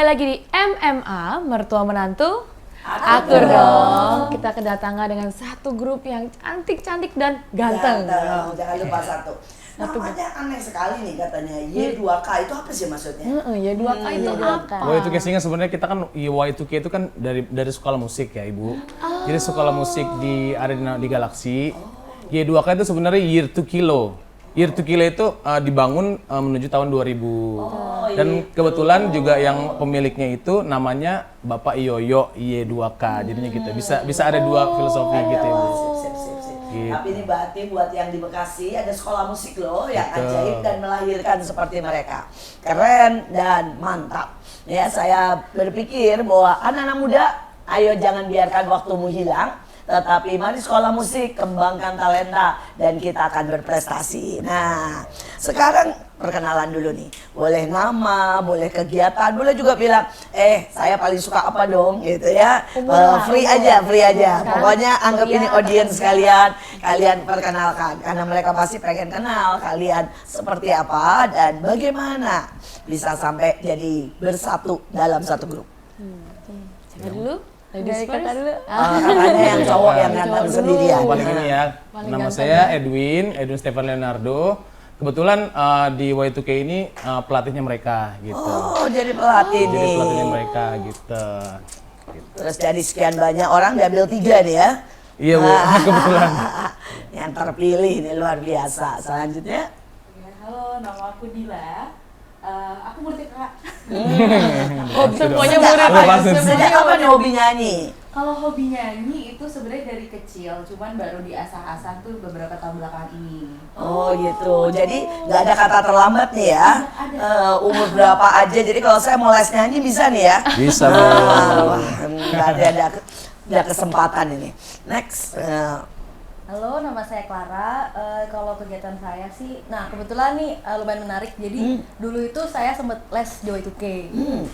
lagi di MMA, Mertua Menantu Akur dong. Kita kedatangan dengan satu grup yang cantik-cantik dan ganteng. Jangan lupa satu. Namanya aneh sekali nih katanya, Y2K itu apa sih maksudnya? Y2K itu apa? Y2K sebenarnya kita kan Y2K itu kan dari sekolah musik ya Ibu. Jadi sekolah musik di Galaxy. Y2K itu sebenarnya Year to Kilo. Year to Kilo itu dibangun menuju tahun 2000. Dan kebetulan juga yang pemiliknya itu namanya Bapak Yoyo Y2K. Jadinya gitu. Bisa ada dua filosofi gitu Ibu. Gitu. Tapi ini berarti buat yang di Bekasi ada sekolah musik loh yang ajaib dan melahirkan seperti mereka. Keren dan mantap. Ya, saya berpikir bahwa anak-anak muda, ayo jangan biarkan waktumu hilang. Tetapi mari sekolah musik, kembangkan talenta, dan kita akan berprestasi. Nah, sekarang perkenalan dulu nih. Boleh nama, boleh kegiatan, boleh juga bilang, saya paling suka apa dong, gitu ya. Free aja. Pokoknya anggap ini audience kalian perkenalkan. Karena mereka pasti pengen kenal kalian seperti apa dan bagaimana bisa sampai jadi bersatu dalam satu grup. Siapa dulu? Dari kakak dulu. Katanya yang cowok yang ganteng sendirian. Paling ini ya. Nama saya Edwin Stefan Leonardo. Kebetulan di Y2K ini pelatihnya mereka gitu. Oh, jadi pelatih nih. Jadi pelatihnya mereka gitu. Terus dari sekian banyak orang diambil 3 nih ya. Iya Bu, kebetulan. Yang terpilih ini luar biasa. Selanjutnya. Ya, halo, nama aku Dila. Aku murid Kak. Semuanya Sejak apa nih hobi nyanyi? Kalau hobi nyanyi itu sebenarnya dari kecil, cuman baru diasah-asah tuh beberapa tahun belakangan ini. Oh gitu, jadi nggak ada kata terlambat nih ya. Umur berapa aja, jadi kalau saya mau les nyanyi bisa nih ya? Bisa Bu. Nggak ada kesempatan ini. Next. Halo, nama saya Clara. Kalau kegiatan saya sih, nah kebetulan nih lumayan menarik. Jadi dulu itu saya sempat les di Y2K.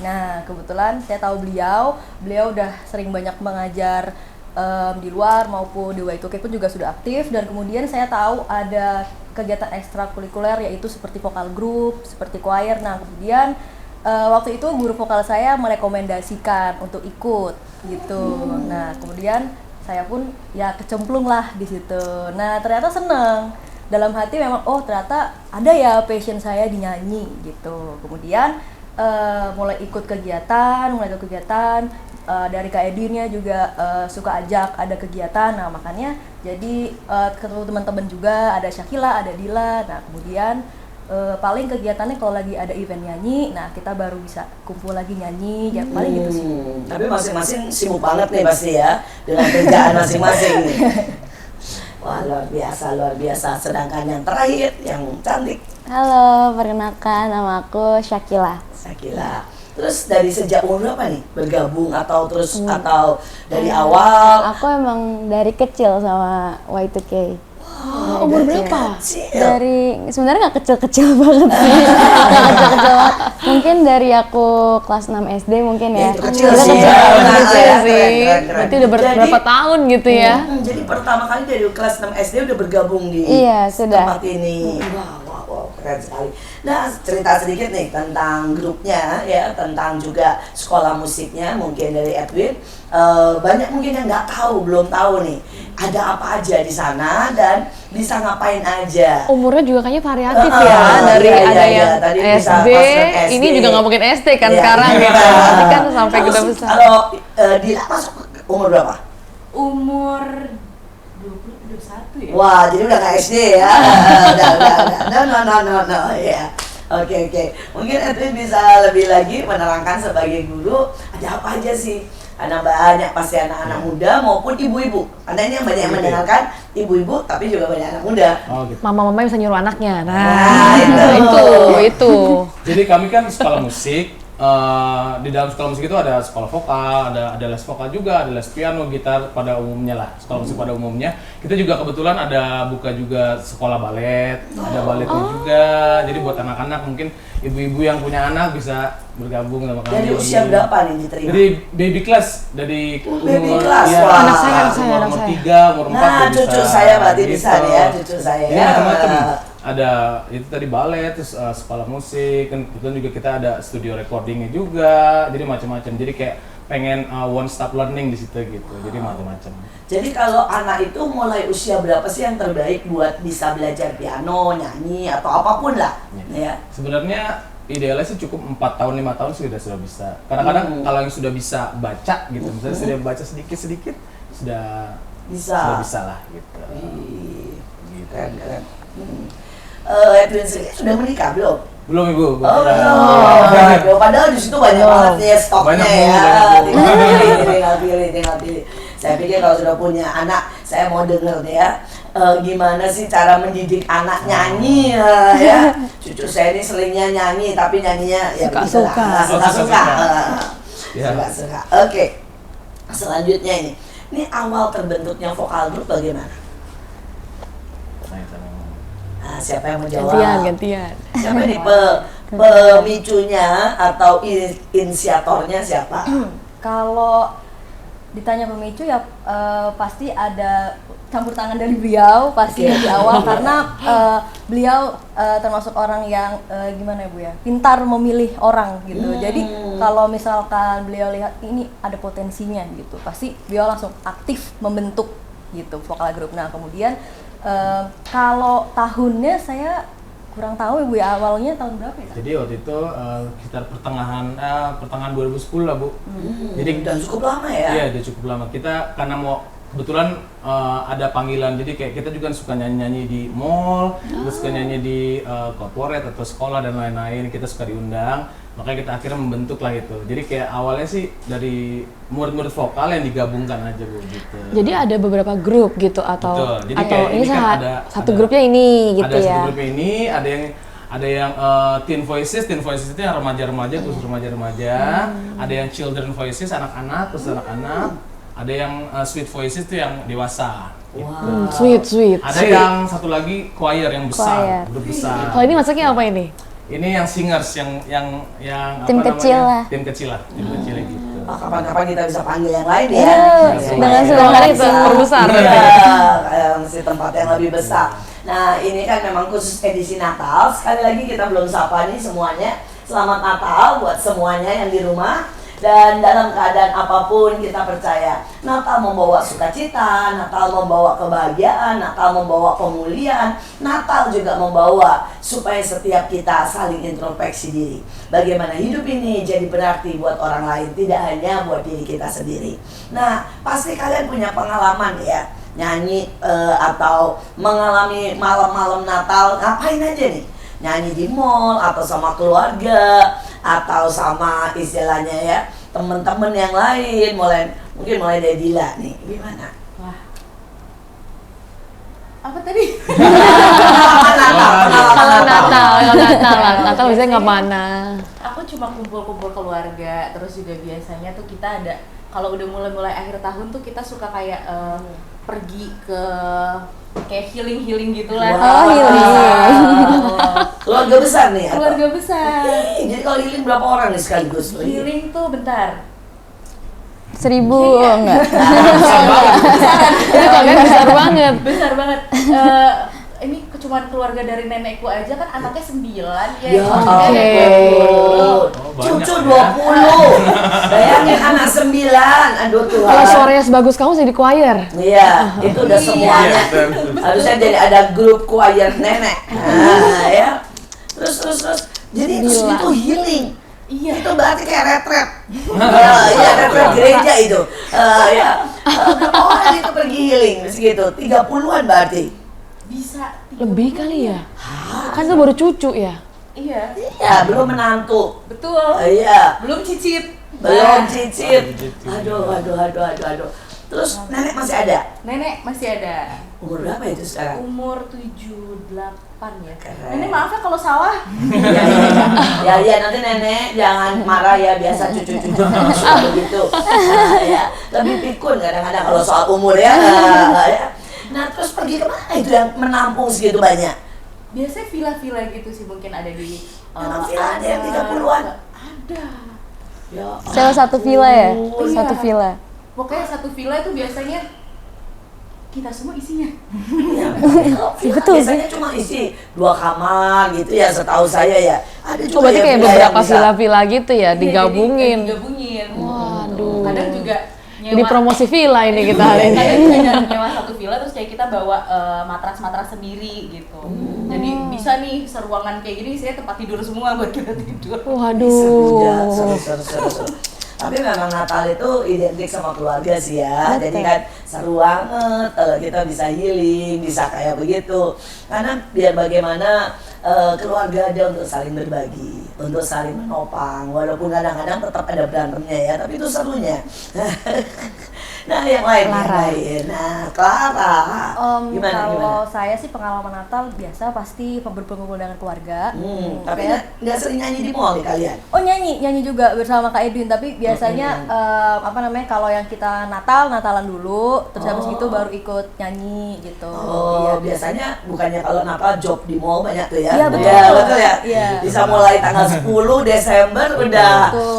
Nah kebetulan saya tahu beliau udah sering banyak mengajar di luar maupun di Y2K pun juga sudah aktif. Dan kemudian saya tahu ada kegiatan ekstrakurikuler yaitu seperti vokal group, seperti choir. Nah kemudian waktu itu guru vokal saya merekomendasikan untuk ikut gitu. Nah kemudian saya pun ya kecemplung lah di situ. Nah ternyata seneng. Dalam hati memang ternyata ada ya passion saya di nyanyi gitu. Kemudian mulai ikut kegiatan. Dari Kak Edinnya juga suka ajak ada kegiatan. Nah makanya jadi ketemu teman-teman juga, ada Syakila, ada Dila. Nah kemudian paling kegiatannya kalau lagi ada event nyanyi, nah kita baru bisa kumpul lagi nyanyi, ya paling gitu sih. Tapi masing-masing sibuk banget nih pasti ya, dengan kerjaan masing-masing nih. Wah luar biasa. Sedangkan yang terakhir, yang cantik. Halo, perkenalkan nama aku Syakila. Terus dari sejak umur berapa nih bergabung atau dari awal? Aku emang dari kecil sama Y2K. Umur berapa? Dari sebenarnya nggak kecil-kecil banget sih. Nggak kecil-kecil banget. Mungkin dari aku kelas 6 SD mungkin ya. Itu kecil Udah sih. Keren. Berarti udah berapa tahun gitu ya? Jadi pertama kali dari kelas 6 SD udah bergabung di sudah. tempat ini. Wow, keren sekali. Nah, cerita sedikit nih tentang grupnya ya, tentang juga sekolah musiknya mungkin dari Edwin. Banyak mungkin yang belum tahu nih, ada apa aja di sana dan bisa ngapain aja. Umurnya juga kayaknya variatif ya, dari ada yang tadi SD, ini juga nggak mungkin SD kan sekarang gitu. Nanti kan sampai kita besar. Kalau Dila masuk umur berapa? Umur 21 ya? Wah, jadi udah nggak SD ya? Udah. No, ya. Oke. Mungkin Edwin bisa lebih lagi menerangkan sebagai guru, ada apa aja sih? Karena banyak pasti anak-anak muda maupun ibu-ibu. Karena ini yang banyak yang mendengarkan ibu-ibu, tapi juga banyak anak muda. Oh gitu. Mama-mama yang bisa nyuruh anaknya. Nah, itu. Jadi kami kan sekolah musik. Di dalam sekolah musik itu ada sekolah vokal, ada les vokal juga, ada les piano, gitar pada umumnya lah, sekolah musik pada umumnya. Kita juga kebetulan ada buka juga sekolah balet, ada baletnya juga. Jadi buat anak-anak mungkin ibu-ibu yang punya anak bisa bergabung sama kami. Dari usia berapa nih diterima? Dari baby class, dari baby class, ya, wah. Anak saya. umur 3, umur 4 Nah, cucu saya berarti bisa nih ya, cucu saya. Ini macam-macam. ada itu tadi balet, terus sekolah musik, kan kebetulan juga kita ada studio recordingnya juga, jadi macam-macam. Jadi kayak pengen one stop learning di situ gitu, jadi macam-macam. Jadi kalau anak itu mulai usia berapa sih yang terbaik buat bisa belajar piano, nyanyi atau apapun lah, ya? Sebenarnya idealnya sih cukup 4 tahun 5 tahun sudah bisa. Kadang-kadang kalau yang sudah bisa baca gitu, misalnya sudah baca sedikit-sedikit sudah bisa lah gitu. Ih, keren. Edwin sendiri sudah menikah belum? Belum Ibu. Belum. Padahal di situ banyak banget ya stoknya ya. Tinggal pilih. Saya pikir kalau sudah punya anak, saya mau denger deh ya. Gimana sih cara mendidik anak nyanyi ya? Cucu saya ini selingnya nyanyi, tapi nyanyinya ya Suka-suka. suka-suka. Ya. Suka-suka. Oke. Selanjutnya ini awal terbentuknya vokal group bagaimana? Nah, siapa yang menjawab? Gantian. Siapa nih pemicunya atau inisiatornya siapa? Kalau ditanya pemicu ya pasti ada campur tangan dari beliau pasti di awal karena beliau termasuk orang yang gimana ya Bu ya, pintar memilih orang gitu. Jadi kalau misalkan beliau lihat ini ada potensinya gitu, pasti beliau langsung aktif membentuk gitu vokal group. Nah kemudian kalau tahunnya saya kurang tahu ya Bu ya, awalnya tahun berapa ya? Jadi waktu itu sekitar pertengahan 2010 lah Bu. Jadi udah cukup lama ya? Iya, udah cukup lama. Kita karena mau kebetulan ada panggilan, jadi kayak kita juga suka nyanyi-nyanyi di mall, terus suka nyanyi di corporate atau sekolah dan lain-lain. Kita suka diundang, makanya kita akhirnya membentuk lah itu. Jadi kayak awalnya sih dari murid-murid vokal yang digabungkan aja Bu gitu. Jadi ada beberapa grup gitu atau Betul. Jadi atau kayak ini ini kan satu grupnya ini gitu ada ya. satu grupnya ini, ada yang teen voices itu yang remaja-remaja terus remaja-remaja, ada yang children voices anak-anak terus anak-anak, ada yang sweet voices itu yang dewasa. Gitu. Sweet. Ada yang satu lagi choir yang besar, grup besar. Kalau ini masuknya apa ini? Ini yang singers yang Tim apa kecil namanya? lah. Tim kecil gitu. Kapan-kapan kita bisa panggil yang lain ya? Dengan senang Mari hati. kita perbesar. Mesti tempat yang lebih besar. Nah ini kan memang khusus edisi Natal. Sekali lagi kita belum sapa nih semuanya. Selamat Natal buat semuanya yang di rumah. Dan dalam keadaan apapun kita percaya Natal membawa sukacita, Natal membawa kebahagiaan, Natal membawa pemulihan, Natal juga membawa supaya setiap kita saling introspeksi diri. Bagaimana hidup ini jadi berarti buat orang lain, tidak hanya buat diri kita sendiri. Nah, pasti kalian punya pengalaman ya, nyanyi atau mengalami malam-malam Natal, ngapain aja nih? Nyanyi di mall atau sama keluarga atau sama istilahnya ya teman-teman yang lain, mungkin mulai dari Dila nih, gimana? Wah. Apa tadi? Kalau Natal biasanya kemana? Aku cuma kumpul-kumpul keluarga, terus juga biasanya tuh kita ada kalau udah mulai akhir tahun tuh kita suka kayak pergi ke kayak healing gitulah. Wow. Healing. Keluarga besar nih? Atau? Keluarga besar. Jadi kalau healing berapa orang nih sekaligus? Healing tuh bentar. 1000 enggak? Ya kalian besar banget. Besar banget. Ini cuman keluarga dari nenekku aja kan anaknya 9 ya. Ya, Maksudnya cucu banyak 20. Bayangin anak 9. Aduh Tuhan. Kalau suaranya sebagus kamu jadi choir. Iya, itu udah semuanya. Harusnya jadi ada grup choir nenek. Nah, ya. Terus. Jadi itu healing. Iya. Itu berarti kayak retret. Iya, retret gereja itu. Berapa orang itu pergi healing segitu? 30-an berarti. bisa Lebih kali ya. Kan itu baru cucu ya. Iya, Iya, belum menantu. betul. Iya. Belum cicit. Belum cicit. Aduh. Terus nenek masih ada? Nenek masih ada. Umur berapa itu sekarang? Umur 78 ya. Keren. Nenek maaf ya kalau salah. Ya, nanti nenek jangan marah ya, biasa cucu-cucu suka begitu. Ya, lebih pikun kadang-kadang kalau soal umur ya. Nah, terus pergi kemana itu yang menampung segitu banyak? Biasanya villa-villa gitu sih mungkin ada di Memang villa ada yang 30-an? Ada. Ya. Sewa satu villa ya? Oh, Satu iya. villa. Pokoknya satu villa itu biasanya kita semua isinya. Ya, betul biasanya cuma isi 2 kamar gitu ya, setahu saya ya. Ada Oh, juga berarti yang kayak villa yang beberapa bisa- villa-villa gitu ya, digabungin. Digabungin. Waduh. Kadang juga Jadi promosi villa ini kita hari ini. Kadang juga nyewa satu villa terus kayak kita bawa matras-matras sendiri gitu. Jadi bisa nih seruangan kayak gini saya tempat tidur semua buat kita tidur. Seru ya, Waduh. seru. Tapi memang Natal itu identik sama keluarga sih ya. Jadi kan seru banget, kita bisa healing, bisa kayak begitu. Karena biar bagaimana keluarga ada untuk saling berbagi, untuk saling menopang. Walaupun kadang-kadang tetap ada berantemnya ya, tapi itu serunya. Nah, yang lain. Nah, Clara, gimana? Kalau saya sih pengalaman Natal biasa pasti berkumpul dengan keluarga. Tapi nggak sering nyanyi di mall nih kalian? Oh nyanyi juga bersama Kak Edwin, tapi biasanya kalau yang kita Natalan dulu, terus habis itu baru ikut nyanyi gitu. Oh, biasanya bukannya kalau Natal job di mall banyak tuh ya? Iya, betul. Ya, betul ya. Iya. Bisa mulai tanggal 10 Desember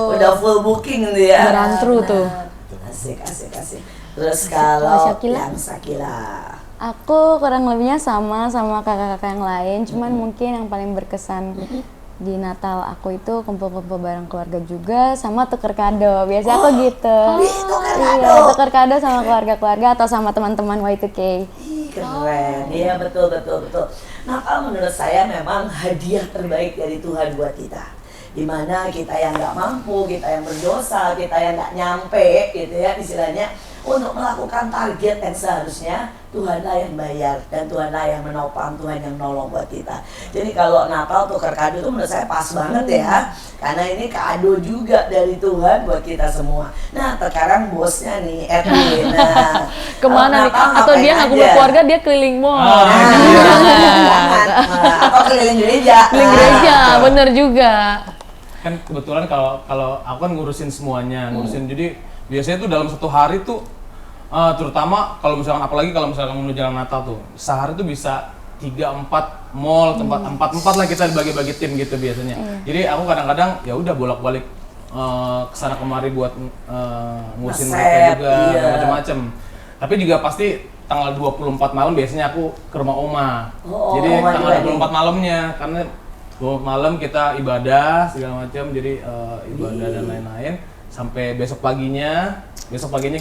udah full booking gitu ya. Berantru tuh. Asik. Terus kalau Syakila? yang Syakila. Aku kurang lebihnya sama kakak-kakak yang lain, cuman mungkin yang paling berkesan di Natal aku itu kumpul-kumpul bareng keluarga juga, sama tuker kado. Biasa aku gitu. tuker Iya, kado. tuker kado sama keluarga-keluarga atau sama teman-teman Y2K. Ih, keren. Iya, betul. Natal menurut saya memang hadiah terbaik dari Tuhan buat kita. Dimana kita yang nggak mampu, kita yang berdosa, kita yang nggak nyampe gitu ya istilahnya, untuk melakukan target yang seharusnya Tuhanlah yang bayar dan Tuhanlah yang menopang, Tuhan yang nolong buat kita. Jadi kalau Natal tuker kado itu menurut saya pas banget ya, karena ini kado juga dari Tuhan buat kita semua. Nah sekarang bosnya nih Edwin, nah, Kemana nih? Natal Atau dia ngapain nggak aja? keluarga, dia keliling mall. Jangan. Atau keliling gereja. Keliling gereja, bener juga. Kan kebetulan kalau aku kan ngurusin semuanya, jadi biasanya tuh dalam satu hari tuh terutama kalau misalkan apalagi kalau misalkan mau jalan Natal tuh sehari tuh bisa 3-4 mall, tempat 4 lah kita bagi-bagi tim gitu biasanya. Jadi aku kadang-kadang ya udah bolak-balik kesana kemari buat ngurusin mereka Nge-set, juga iya. dan macam-macam. Tapi juga pasti tanggal 24 malam biasanya aku ke rumah oma. Oh, Jadi oma tanggal juga 24 malamnya karena 24 malam kita ibadah segala macam, jadi ibadah dan lain-lain sampai besok paginya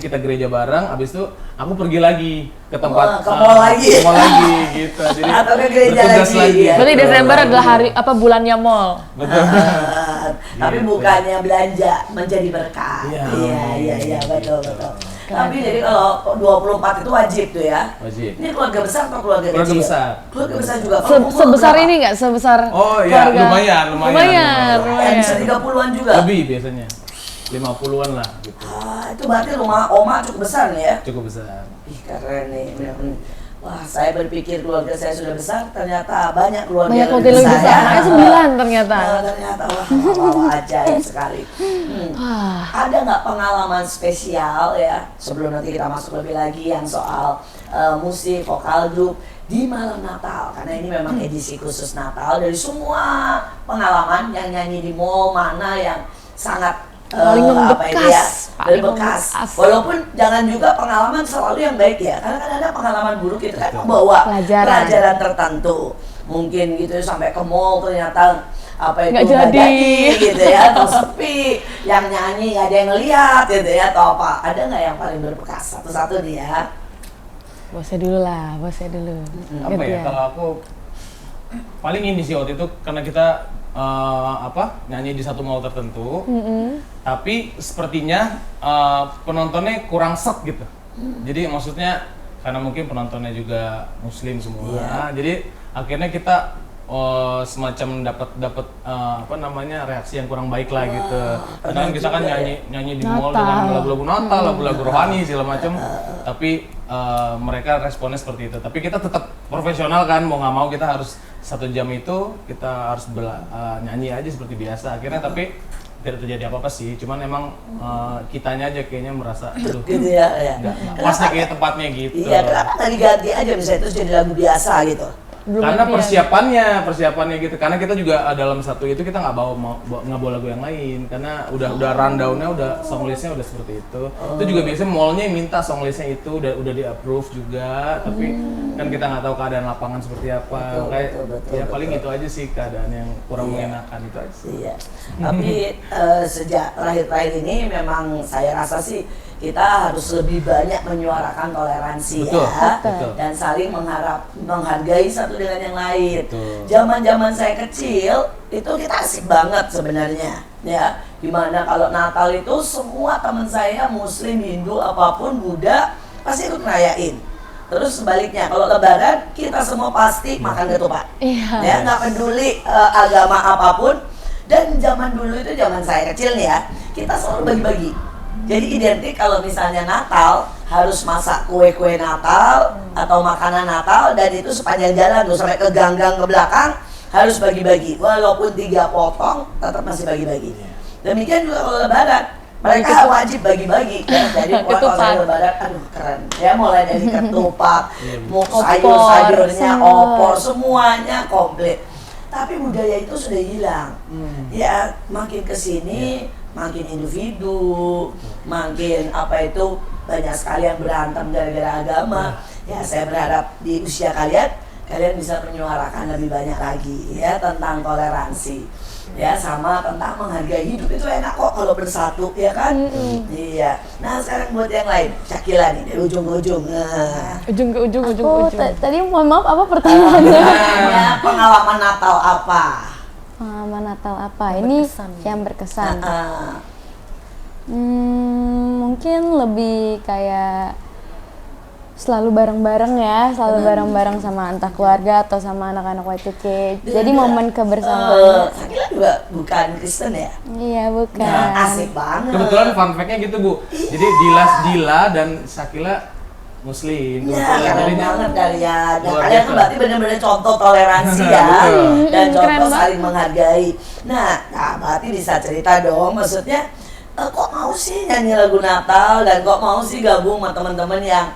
kita gereja bareng, habis itu aku pergi lagi ke tempat Ke mall lagi. ke mall lagi gitu. Jadi Atau ke gereja bertugas lagi, ya. Berarti Desember adalah bulannya mall. Betul. Tapi Gitu. bukannya belanja menjadi berkah. Iya. Iya, betul. Tapi jadi kalau 24 itu wajib tuh ya. Wajib. Ini keluarga besar atau keluarga kecil? Keluarga besar. Keluarga besar juga. Kalau umur Sebesar berapa? ini nggak? Sebesar Oh iya, keluarga? lumayan. Yang bisa 30-an juga. Lebih biasanya. 50-an lah gitu. Itu berarti rumah oma cukup besar nih ya. Cukup besar. Ih, keren nih. Bener-bener. Wah, saya berpikir keluarga saya sudah besar, ternyata banyak keluarga Banyak yang hotel lebih lebih besar. Makanya 9 ternyata. Ternyata wah, ajaib sekali. Ada nggak pengalaman spesial ya sebelum nanti kita masuk lebih lagi yang soal musik, vokal grup di malam Natal, karena ini memang edisi khusus Natal. Dari semua pengalaman yang nyanyi di mall, mana yang sangat Paling membekas, paling berbekas. membekas. Walaupun jangan juga pengalaman selalu yang baik ya, karena kan ada pengalaman buruk itu kan membawa Pelajaran. tertentu. Mungkin gitu sampai ke mall ternyata apa itu Nggak nggak jadi. gitu ya, atau sepi, yang nyanyi nggak ada yang lihat gitu ya, atau apa. Ada nggak yang paling berbekas satu-satu nih ya? Bosnya dulu lah, bosnya dulu. Apa ya, Gantian. kalau aku paling ini sih waktu itu karena kita nyanyi di satu mall tertentu, tapi sepertinya penontonnya kurang set gitu. Jadi maksudnya karena mungkin penontonnya juga muslim semua, jadi akhirnya kita semacam dapat reaksi yang kurang baik lah gitu. Karena kita kan nyanyi di mall dengan lagu-lagu Natal, lagu-lagu rohani segala macam, tapi mereka responnya seperti itu. Tapi kita tetap profesional kan, mau nggak mau kita harus 1 jam itu kita harus nyanyi aja seperti biasa. Akhirnya tapi tidak terjadi apa-apa sih, cuman emang kitanya aja kayaknya merasa aduh Gitu ya. nggak pasnya kayak tempatnya gitu. Iya, kenapa nggak diganti aja misalnya terus jadi lagu biasa gitu? Belum Karena latihan. persiapannya gitu. Karena kita juga dalam satu itu kita nggak bawa lagu yang lain. Karena udah rundown-nya udah songlistnya udah seperti itu. Itu juga biasanya mallnya minta songlistnya itu udah di approve juga. Tapi kan kita nggak tahu keadaan lapangan seperti apa. Kayak ya paling itu aja sih keadaan yang kurang mengenakan itu aja. Iya. Tapi sejak terakhir-terakhir ini memang saya rasa sih kita harus lebih banyak menyuarakan toleransi Betul, ya betul. dan saling menghargai satu dengan yang lain. Betul. Zaman-zaman saya kecil itu kita asik banget sebenarnya ya. Dimana kalau Natal itu semua teman saya Muslim, Hindu, apapun Buddha pasti ikut ngerayain. Terus sebaliknya kalau Lebaran kita semua pasti makan ketupat. Iya. Ya nggak peduli agama apapun. Dan zaman dulu itu zaman saya kecil nih ya, kita selalu bagi-bagi. Jadi identik kalau misalnya Natal harus masak kue-kue Natal atau makanan Natal dan itu sepanjang jalan tuh sampai ke gang-gang ke belakang harus bagi-bagi. Walaupun 3 potong tetap masih bagi-bagi. Demikian juga kalau Lebaran mereka wajib bagi-bagi ya. Jadi kalau saya Lebaran, aduh keren. Ya mulai dari ketupat, sayur-sayurnya, opor, semuanya komplit. Tapi budaya itu sudah hilang. Ya makin kesini makin individu, makin banyak sekali yang berantem gara-gara agama. Ya saya berharap di usia kalian bisa menyuarakan lebih banyak lagi ya tentang toleransi. Ya sama tentang menghargai hidup itu enak kok kalau bersatu ya kan. Iya. Nah sekarang buat yang lain, Syakila nih dari ujung ke ujung. Ujung ke ujung. Tadi mohon maaf apa pertanyaannya? Ya, pengalaman Natal apa? Pengalaman Natal apa? Ini yang berkesan. Mungkin lebih kayak selalu bareng-bareng ya, selalu bareng-bareng sama entah keluarga atau sama anak-anak Y2K. Jadi momen kebersamaan. Sakila juga bukan Kristen ya? Iya, bukan. Nah, asik banget. Kebetulan fun fact-nya gitu Bu. Jadi Dila dan Syakila Muslim. Ya, Kebetulan. keren Jadinya banget kalian. Nah, luar kalian tuh biasa. berarti benar-benar contoh toleransi ya. Betul. Dan Keren contoh banget. saling menghargai. Nah, berarti bisa cerita dong. Maksudnya, kok mau sih nyanyi lagu Natal dan kok mau sih gabung sama teman-teman yang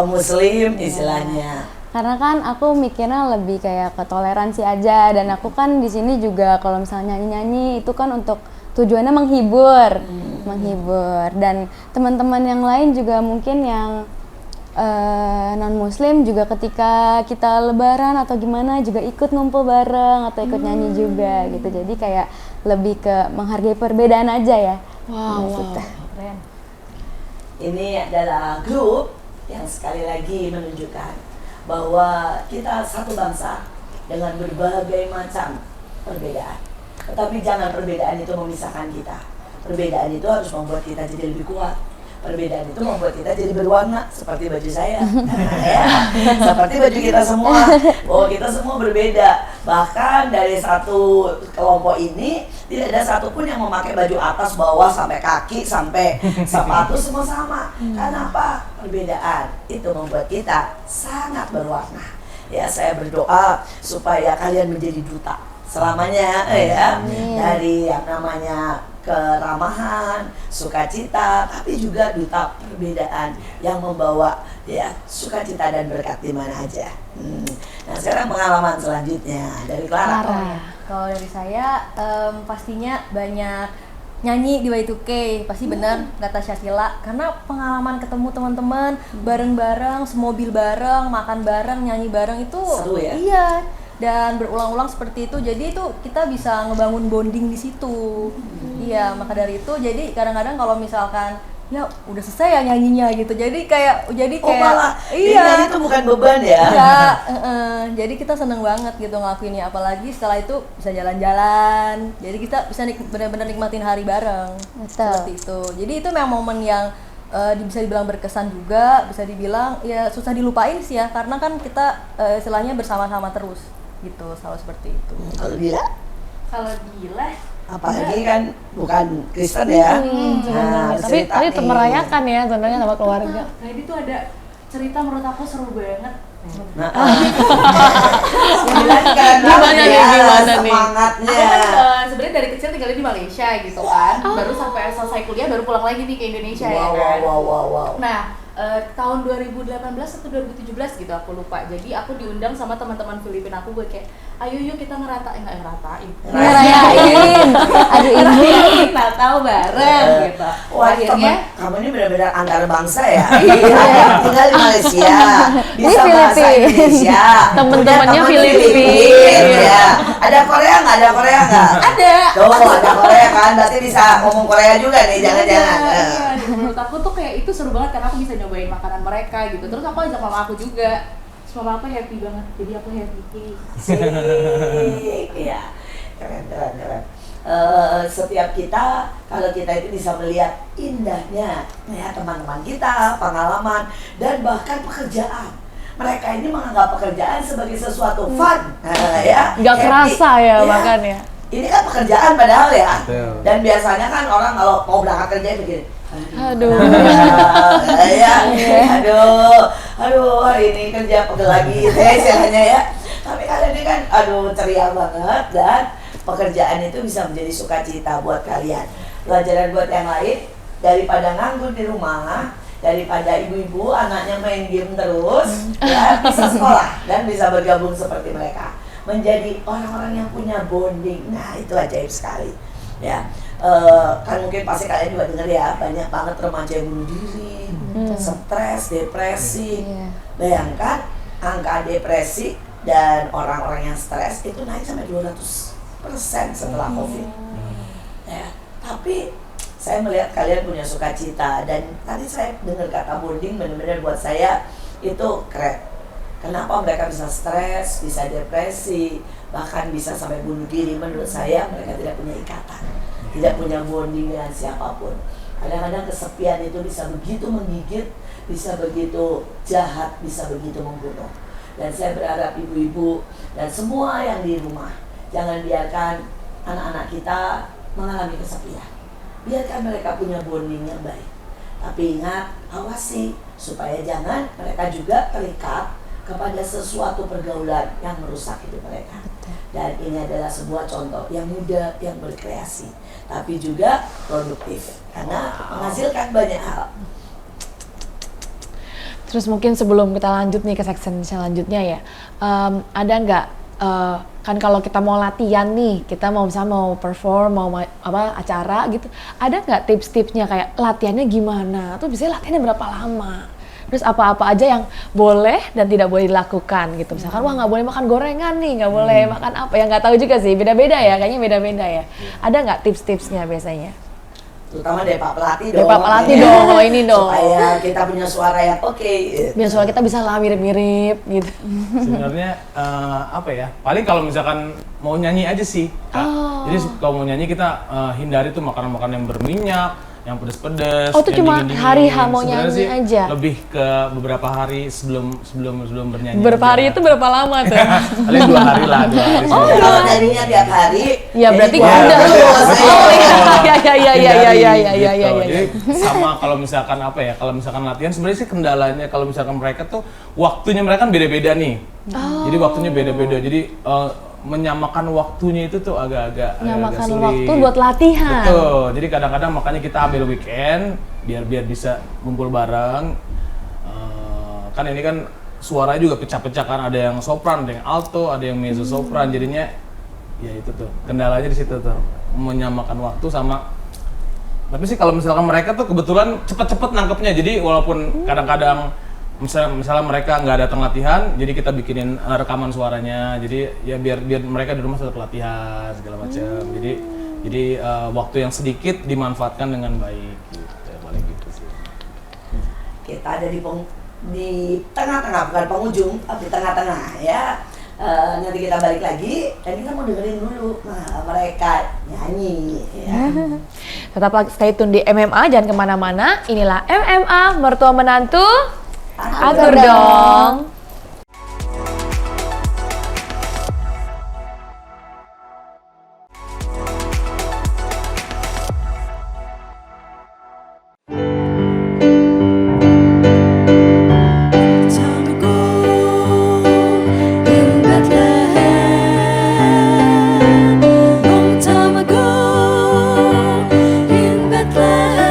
Muslim istilahnya. Karena kan aku mikirnya lebih kayak ke toleransi aja, dan aku kan di sini juga kalau misalnya nyanyi-nyanyi itu kan untuk tujuannya menghibur, dan teman-teman yang lain juga mungkin yang non Muslim juga ketika kita Lebaran atau gimana juga ikut ngumpul bareng atau ikut nyanyi juga gitu. Jadi kayak lebih ke menghargai perbedaan aja ya. Wow. Keren. Ini adalah grup yang sekali lagi menunjukkan bahwa kita satu bangsa dengan berbagai macam perbedaan. Tetapi jangan perbedaan itu memisahkan kita. Perbedaan itu harus membuat kita jadi lebih kuat. Perbedaan itu membuat kita jadi berwarna seperti baju saya. Ya, seperti baju kita semua. Bahwa kita semua berbeda. Bahkan dari satu kelompok ini tidak ada satupun yang memakai baju atas bawah sampai kaki sampai sepatu semua sama. Karena apa? Perbedaan itu membuat kita sangat berwarna. Ya, saya berdoa supaya kalian menjadi duta selamanya ya. Dari yang namanya keramahan, sukacita, tapi juga duta perbedaan yang membawa ya sukacita dan berkat di mana aja. Nah sekarang pengalaman selanjutnya dari Clara. Kalau dari saya pastinya banyak nyanyi di Y2K, pasti benar kata Syakila, karena pengalaman ketemu teman-teman bareng-bareng, semobil bareng, makan bareng, nyanyi bareng itu Seru ya? Iya. Dan berulang-ulang seperti itu, jadi itu kita bisa ngebangun bonding di situ. Iya, maka dari itu jadi kadang-kadang kalau misalkan ya udah selesai ya nyanyinya gitu, jadi kayak Malah iya ini itu bukan beban ya? iya, jadi kita seneng banget gitu ngelakuinnya, apalagi setelah itu bisa jalan-jalan, jadi kita bisa benar-benar nikmatin hari bareng. Betul. Seperti itu, jadi itu memang momen yang bisa dibilang berkesan juga, bisa dibilang ya susah dilupain sih ya, karena kan kita istilahnya bersama-sama terus gitu, selalu seperti itu. Kalau Dila, Kalau Dila, apalagi kan bukan Kristen ya. Tapi tetap merayakan ya sebenarnya sama keluarga. tadi tuh ada cerita menurut aku seru banget. Nah, gimana nih? semangatnya? Aku kan sebenarnya dari kecil tinggalnya di Malaysia gitu kan, baru sampai selesai kuliah baru pulang lagi nih ke Indonesia ya kan. Wow. Nah, tahun 2018 atau 2017 gitu aku lupa. Jadi aku diundang sama teman-teman Filipina aku buat kayak ayo yuk kita ngerayain. Ngerayain. Aduh ibu. Ngerayain Natal bareng gitu. Wah, Akhirnya kamu ini benar-benar antar bangsa ya. Iya, tinggal di Malaysia, bisa bahasa Filipina. Indonesia. Temen-temennya punya temen Filipina. Ya. Ada Korea nggak? Ada Korea nggak? ada. Tuh, ada Korea kan, berarti bisa ngomong Korea juga nih, jangan-jangan. Iya, dan menurut aku tuh kayak itu seru banget karena aku bisa nyobain makanan mereka gitu. Terus aku ajak mama aku juga. Terus mama aku happy banget. Jadi aku happy. Iya, keren. Setiap kita, kalau kita itu bisa melihat indahnya ya teman-teman kita, pengalaman dan bahkan pekerjaan. Mereka ini menganggap pekerjaan sebagai sesuatu fun, ya. Nggak Happy. kerasa ya bahkan ya. Ini kan pekerjaan padahal ya. Betul. Dan biasanya kan orang kalau mau berangkat kerja begini. Aduh. Ya, aduh, hari ini kerja pegel lagi, istilahnya ya. Tapi kalian ini kan, aduh, ceria banget dan pekerjaan itu bisa menjadi sukacita buat kalian. Pelajaran buat yang lain, daripada nganggur di rumah, daripada ibu-ibu anaknya main game terus, ya bisa sekolah dan bisa bergabung seperti mereka, menjadi orang-orang yang punya bonding. Nah itu ajaib sekali, ya. Kan mungkin pasti kalian juga dengar ya, banyak banget remaja yang bunuh diri, stres, depresi. Bayangkan angka depresi dan orang-orang yang stres itu naik sampai 200% setelah COVID. Ya, tapi saya melihat kalian punya sukacita dan tadi saya dengar kata bonding benar-benar buat saya itu keren. Kenapa mereka bisa stres, bisa depresi, bahkan bisa sampai bunuh diri? Menurut saya mereka tidak punya ikatan, tidak punya bonding dengan siapapun. Kadang-kadang kesepian itu bisa begitu menggigit, bisa begitu jahat, bisa begitu membunuh. Dan saya berharap ibu-ibu dan semua yang di rumah, jangan biarkan anak-anak kita mengalami kesepian. Biarkan mereka punya bonding yang baik. Tapi ingat, awasi supaya jangan mereka juga terikat kepada sesuatu pergaulan yang merusak hidup mereka. Dan ini adalah sebuah contoh yang muda, yang berkreasi, tapi juga produktif karena menghasilkan banyak hal. Terus mungkin sebelum kita lanjut nih ke section selanjutnya ya, ada nggak kan kalau kita mau latihan nih, kita mau misalnya mau perform, mau acara gitu, ada nggak tips-tipsnya kayak latihannya gimana? Atau biasanya latihannya berapa lama? Terus apa-apa aja yang boleh dan tidak boleh dilakukan gitu. Misalkan wah nggak boleh makan gorengan nih, nggak boleh makan apa, yang nggak tahu juga sih, beda-beda ya, kayaknya beda-beda ya. Ada nggak tips-tipsnya biasanya? Terutama dari Pak Pelatih dong. Pak Pelatih dong, kalau ini dong. Supaya kita punya suara yang oke. Biar suara kita bisa lah mirip-mirip gitu. Sebenarnya apa ya? Paling kalau misalkan mau nyanyi aja sih, Kak. Jadi kalau mau nyanyi kita hindari tuh makanan-makanan yang berminyak, yang pedas-pedas. Oh, itu yang cuma dingin-dingin. hari H mau Sebenarnya nyanyi sih aja? Lebih ke beberapa hari sebelum bernyanyi. Berapa hari aja. itu berapa lama tuh? Paling 2 hari lah, 2 hari. sebelum. Kalau nyanyinya tiap hari, Ya berarti wah, udah. terus, Oh iya iya. Gitu. Jadi sama kalau misalkan apa ya, kalau misalkan latihan sebenarnya sih kendalanya kalau misalkan mereka tuh waktunya mereka kan beda-beda nih. Jadi waktunya beda-beda. Jadi menyamakan waktunya itu tuh agak-agak Nyamakan sulit. waktu buat latihan. Betul. Jadi kadang-kadang makanya kita ambil weekend biar bisa kumpul bareng. Kan ini kan suaranya juga pecah-pecah kan, ada yang sopran, ada yang alto, ada yang mezzo sopran. Jadinya ya itu tuh kendalanya di situ tuh, menyamakan waktu sama. Tapi sih kalau misalkan mereka tuh kebetulan cepet-cepet nangkepnya, jadi walaupun kadang-kadang misalnya mereka nggak datang latihan, jadi kita bikinin rekaman suaranya, jadi ya biar mereka di rumah tetap latihan segala macam. Jadi waktu yang sedikit dimanfaatkan dengan baik, gitu, paling gitu sih. kita ada di tengah-tengah, bukan penghujung, tapi tengah-tengah ya. Nanti kita balik lagi dan kita mau dengerin dulu mereka nyanyi ya. Tetap stay tune di MMA, jangan kemana-mana. Inilah MMA Mertua Menantu. Atur dong. Time ago in Bethlehem, long time ago in Bethlehem.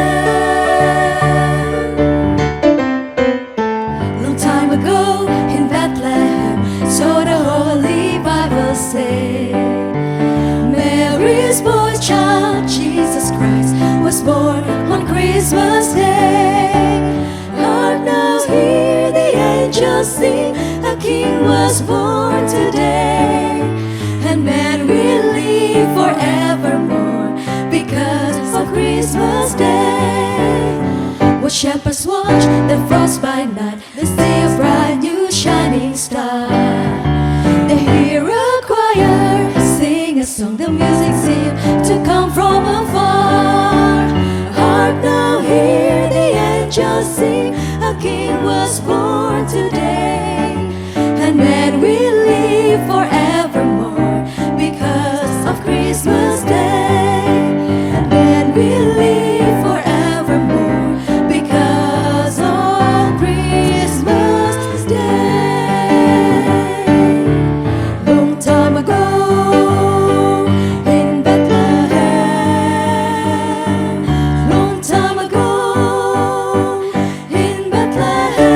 angels sing, a king was born today. And men will live forevermore because of Christmas Day. What shepherds watch the frost by night, they see a bright new shining star. They hear a choir sing a song, the music seems to come from afar. Hark now, hear the angels sing, a king was born today. And men will live forevermore because of Christmas Day. And men will live forevermore because of Christmas Day. Long time ago in Bethlehem, long time ago in Bethlehem.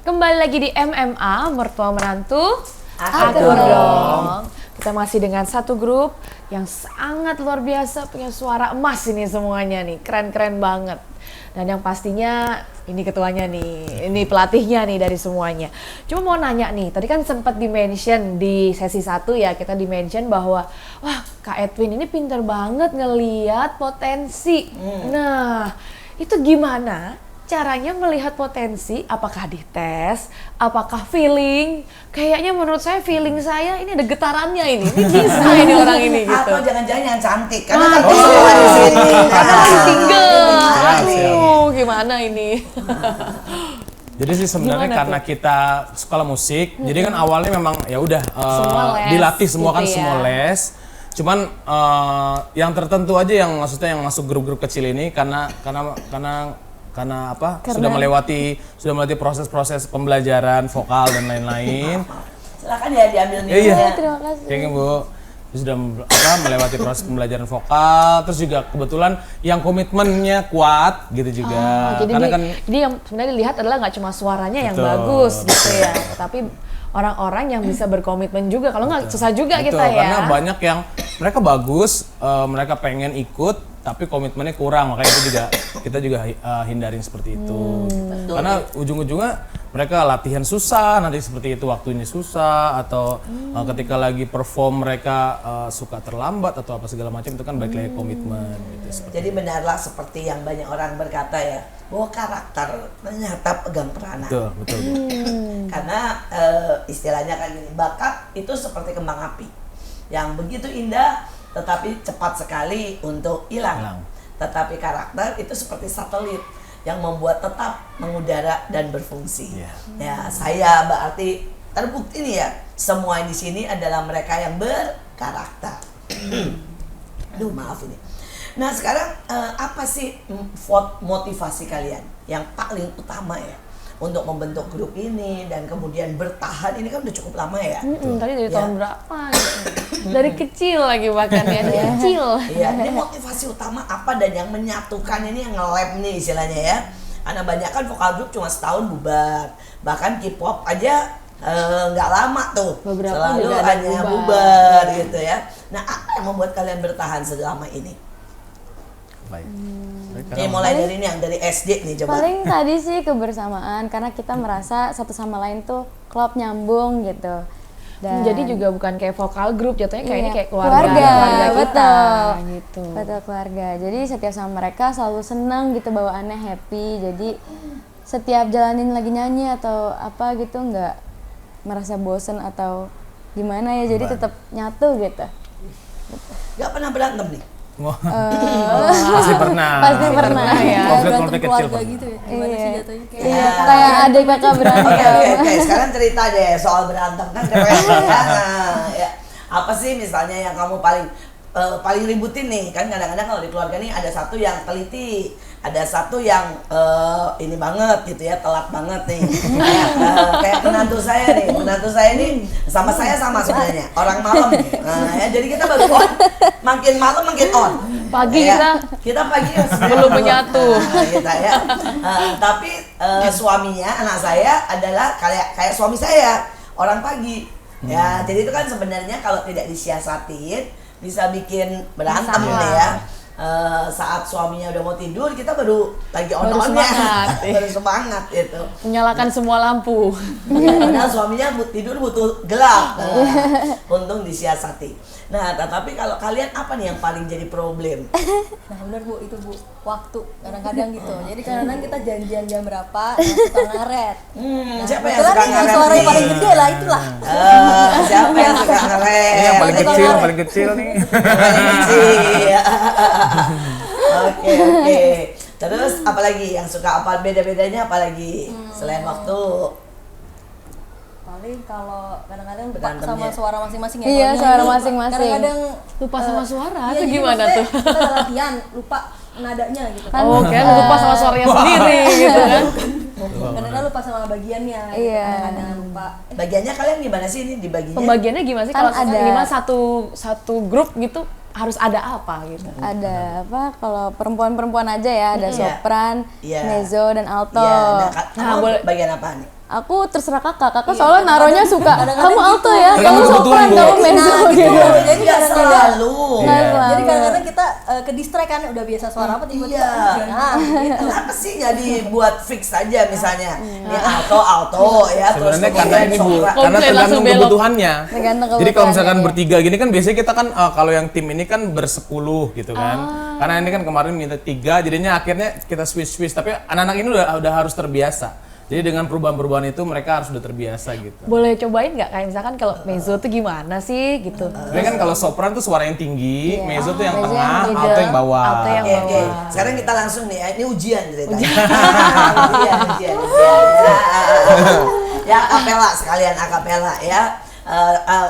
Kembali lagi di MMA, Mertua Menantu. Akur dong. Kita masih dengan satu grup yang sangat luar biasa, punya suara emas ini semuanya nih, keren-keren banget. Dan yang pastinya ini ketuanya nih, ini pelatihnya nih dari semuanya. Cuma mau nanya nih, tadi kan sempat di-mention di sesi 1 ya, kita di-mention bahwa wah Kak Edwin ini pinter banget ngeliat potensi. Nah, itu gimana caranya melihat potensi? Apakah dites? Apakah feeling? Kayaknya menurut saya feeling saya ini ada getarannya ini bisa ini orang ini gitu. Atau jangan-jangan yang cantik, karena Ah, cantik semua di sini. Karena masih single. Siap, Aduh, gimana ini? Jadi sih sebenarnya Gimana karena kita sekolah musik, jadi kan awalnya memang ya udah Semua les dilatih semua gitu kan ya. semua les. Cuman yang tertentu aja yang maksudnya yang masuk grup-grup kecil ini karena apa? Sudah melewati proses-proses pembelajaran vokal dan lain-lain. Silakan ya diambil nih. Iya. Terima kasih. Kayaknya Bu dia sudah melewati proses pembelajaran vokal, terus juga kebetulan yang komitmennya kuat gitu juga. Jadi, Karena kan jadi yang sebenarnya dilihat adalah nggak cuma suaranya yang Betul, bagus gitu ya, tapi orang-orang yang bisa berkomitmen juga. Kalau nggak susah juga betul, kita ya. karena banyak yang mereka bagus, mereka pengen ikut, tapi komitmennya kurang, makanya itu juga kita juga hindarin seperti itu. Karena ujung-ujungnya mereka latihan susah, nanti seperti itu waktunya susah, atau ketika lagi perform mereka suka terlambat atau apa segala macam, itu kan balik lagi komitmen gitu. Jadi benarlah seperti yang banyak orang berkata ya, bahwa karakter ternyata pegang peranan. Betul, betul. Bu. Karena istilahnya kan gini, bakat itu seperti kembang api yang begitu indah tetapi cepat sekali untuk hilang. Tetapi karakter itu seperti satelit yang membuat tetap mengudara dan berfungsi. Ya, saya berarti terbukti nih ya, semua di sini adalah mereka yang berkarakter. Aduh, maaf ini. Nah, sekarang apa sih motivasi kalian yang paling utama ya untuk membentuk grup ini dan kemudian bertahan? Ini kan udah cukup lama ya. Tadi dari Ya. tahun berapa gitu. Dari kecil lagi bahkan ya, dari kecil. Iya, ini motivasi utama apa dan yang menyatukan ini yang nge-lab nih istilahnya ya. Karena banyak kan vokal grup cuma setahun bubar. Bahkan K-pop aja nggak lama tuh. Beberapa selalu juga ada hanya bubar. bubar gitu ya. Nah, apa yang membuat kalian bertahan selama ini? Baik. Nih mulai dari ini yang dari SD nih coba. Paling tadi sih kebersamaan karena kita merasa satu sama lain tuh klop nyambung gitu. Dan Jadi juga bukan kayak vokal grup, jatuhnya kayak ini Iya, kayak keluarga kita betul. gitu. Betul, keluarga. Jadi setiap sama mereka selalu seneng gitu, bawaannya happy. Jadi setiap jalanin lagi nyanyi atau apa gitu nggak merasa bosen atau gimana ya. Jadi tetap nyatu gitu. Gak pernah berantem nih. Pasti pernah. Pasti pernah ya. Konflik kecil keluarga pernah. gitu ya. Gimana sih jatuhnya kayak Iya, kayak adik kakak berantem. Oke, sekarang cerita deh soal berantem kan keren ya. Nah, ya. Apa sih misalnya yang kamu paling ributin nih? Kan kadang-kadang kalau di keluarga nih ada satu yang teliti, ada satu yang ini banget gitu ya, telat banget nih. Kayak menantu saya nih, sama saya sama sebenarnya, orang malam nih. Nah, ya, jadi kita baru on, makin malam makin on. Pagi Ya, kita pagi ya, belum menyatu. kita ya. Tapi suaminya anak saya adalah kayak suami saya, orang pagi. Ya, jadi itu kan sebenarnya kalau tidak disiasatin bisa bikin berantem Masalah. nih ya. Saat suaminya udah mau tidur, kita baru lagi Baru on-onnya, semangat. baru semangat gitu. Menyalakan semua lampu. Ya, padahal suaminya tidur butuh gelap. Nah, untung disiasati. Nah, tapi kalau kalian apa nih yang paling jadi problem? Nah bener Bu, itu Bu, waktu kadang-kadang gitu. Jadi kadang-kadang kita janjian jam berapa, suka ngaret. Siapa yang Kebetulan suka nih yang ngaret suaranya nih? paling gede lah, itulah. Siapa yang suka ngaret? Ini yang paling kecil, paling kecil nih. Paling kecil. Oke. Terus apalagi yang suka apa beda-bedanya apalagi selain waktu? Paling kalau kadang-kadang lupa Berantemnya. sama suara masing-masing ya. Iya, Kalau suara nyanyi, masing-masing. Kadang-kadang Lupa sama suara, iya, itu jadi gimana maksudnya tuh? Kita ada latihan, lupa nadanya gitu kan. Oh, kayak lupa sama suaranya sendiri gitu kan. Kadang-kadang lupa sama bagiannya. Iya. Kadang-kadang lupa. Bagiannya kalian gimana sih ini dibaginya? Pembagiannya gimana sih Kan kalau ada- minimal satu grup gitu harus ada apa gitu? Ada apa? Kalau perempuan-perempuan aja ya, ada Iya. sopran, Iya. mezzo dan alto. Iya, Nah, kamu boleh. bagian apa nih? Aku terserah kakak soalnya naruhnya suka. kadang-kadang Kamu alto ya, Tergantung kamu kebutuhan, sopran, Bu. kamu mezzo Nah, gitu. gitu. Jadi Nggak kadang-kadang selalu. Nggak selalu. Jadi kadang-kadang kita ke distract kan udah biasa suara apa tiba-tiba. Iya. Nah, gitu. Kenapa sih nggak dibuat fix aja misalnya? Ini alto ya, terus Sebenarnya karena kemudian ini Bu, sopran. karena Komplain tergantung langsung belok. kebutuhannya. Tergantung Jadi kalau misalkan kebutuhannya, bertiga gini kan biasanya kita kan kalau yang tim ini kan bersepuluh gitu kan. Karena ini kan kemarin minta 3, jadinya akhirnya kita switch. Tapi anak-anak ini udah harus terbiasa. Jadi dengan perubahan-perubahan itu mereka harus udah terbiasa gitu. Boleh cobain nggak kayak misalkan kalau mezzo tuh gimana sih gitu? Jadi kan kalau sopran tuh suara yang tinggi, Iya. mezzo tuh yang Mezzo tengah, yang alto yang bawah. alto yang Oke. bawah. Sekarang kita langsung nih, ini ujian ceritanya. Ujian. Ya, akapela sekalian akapela ya.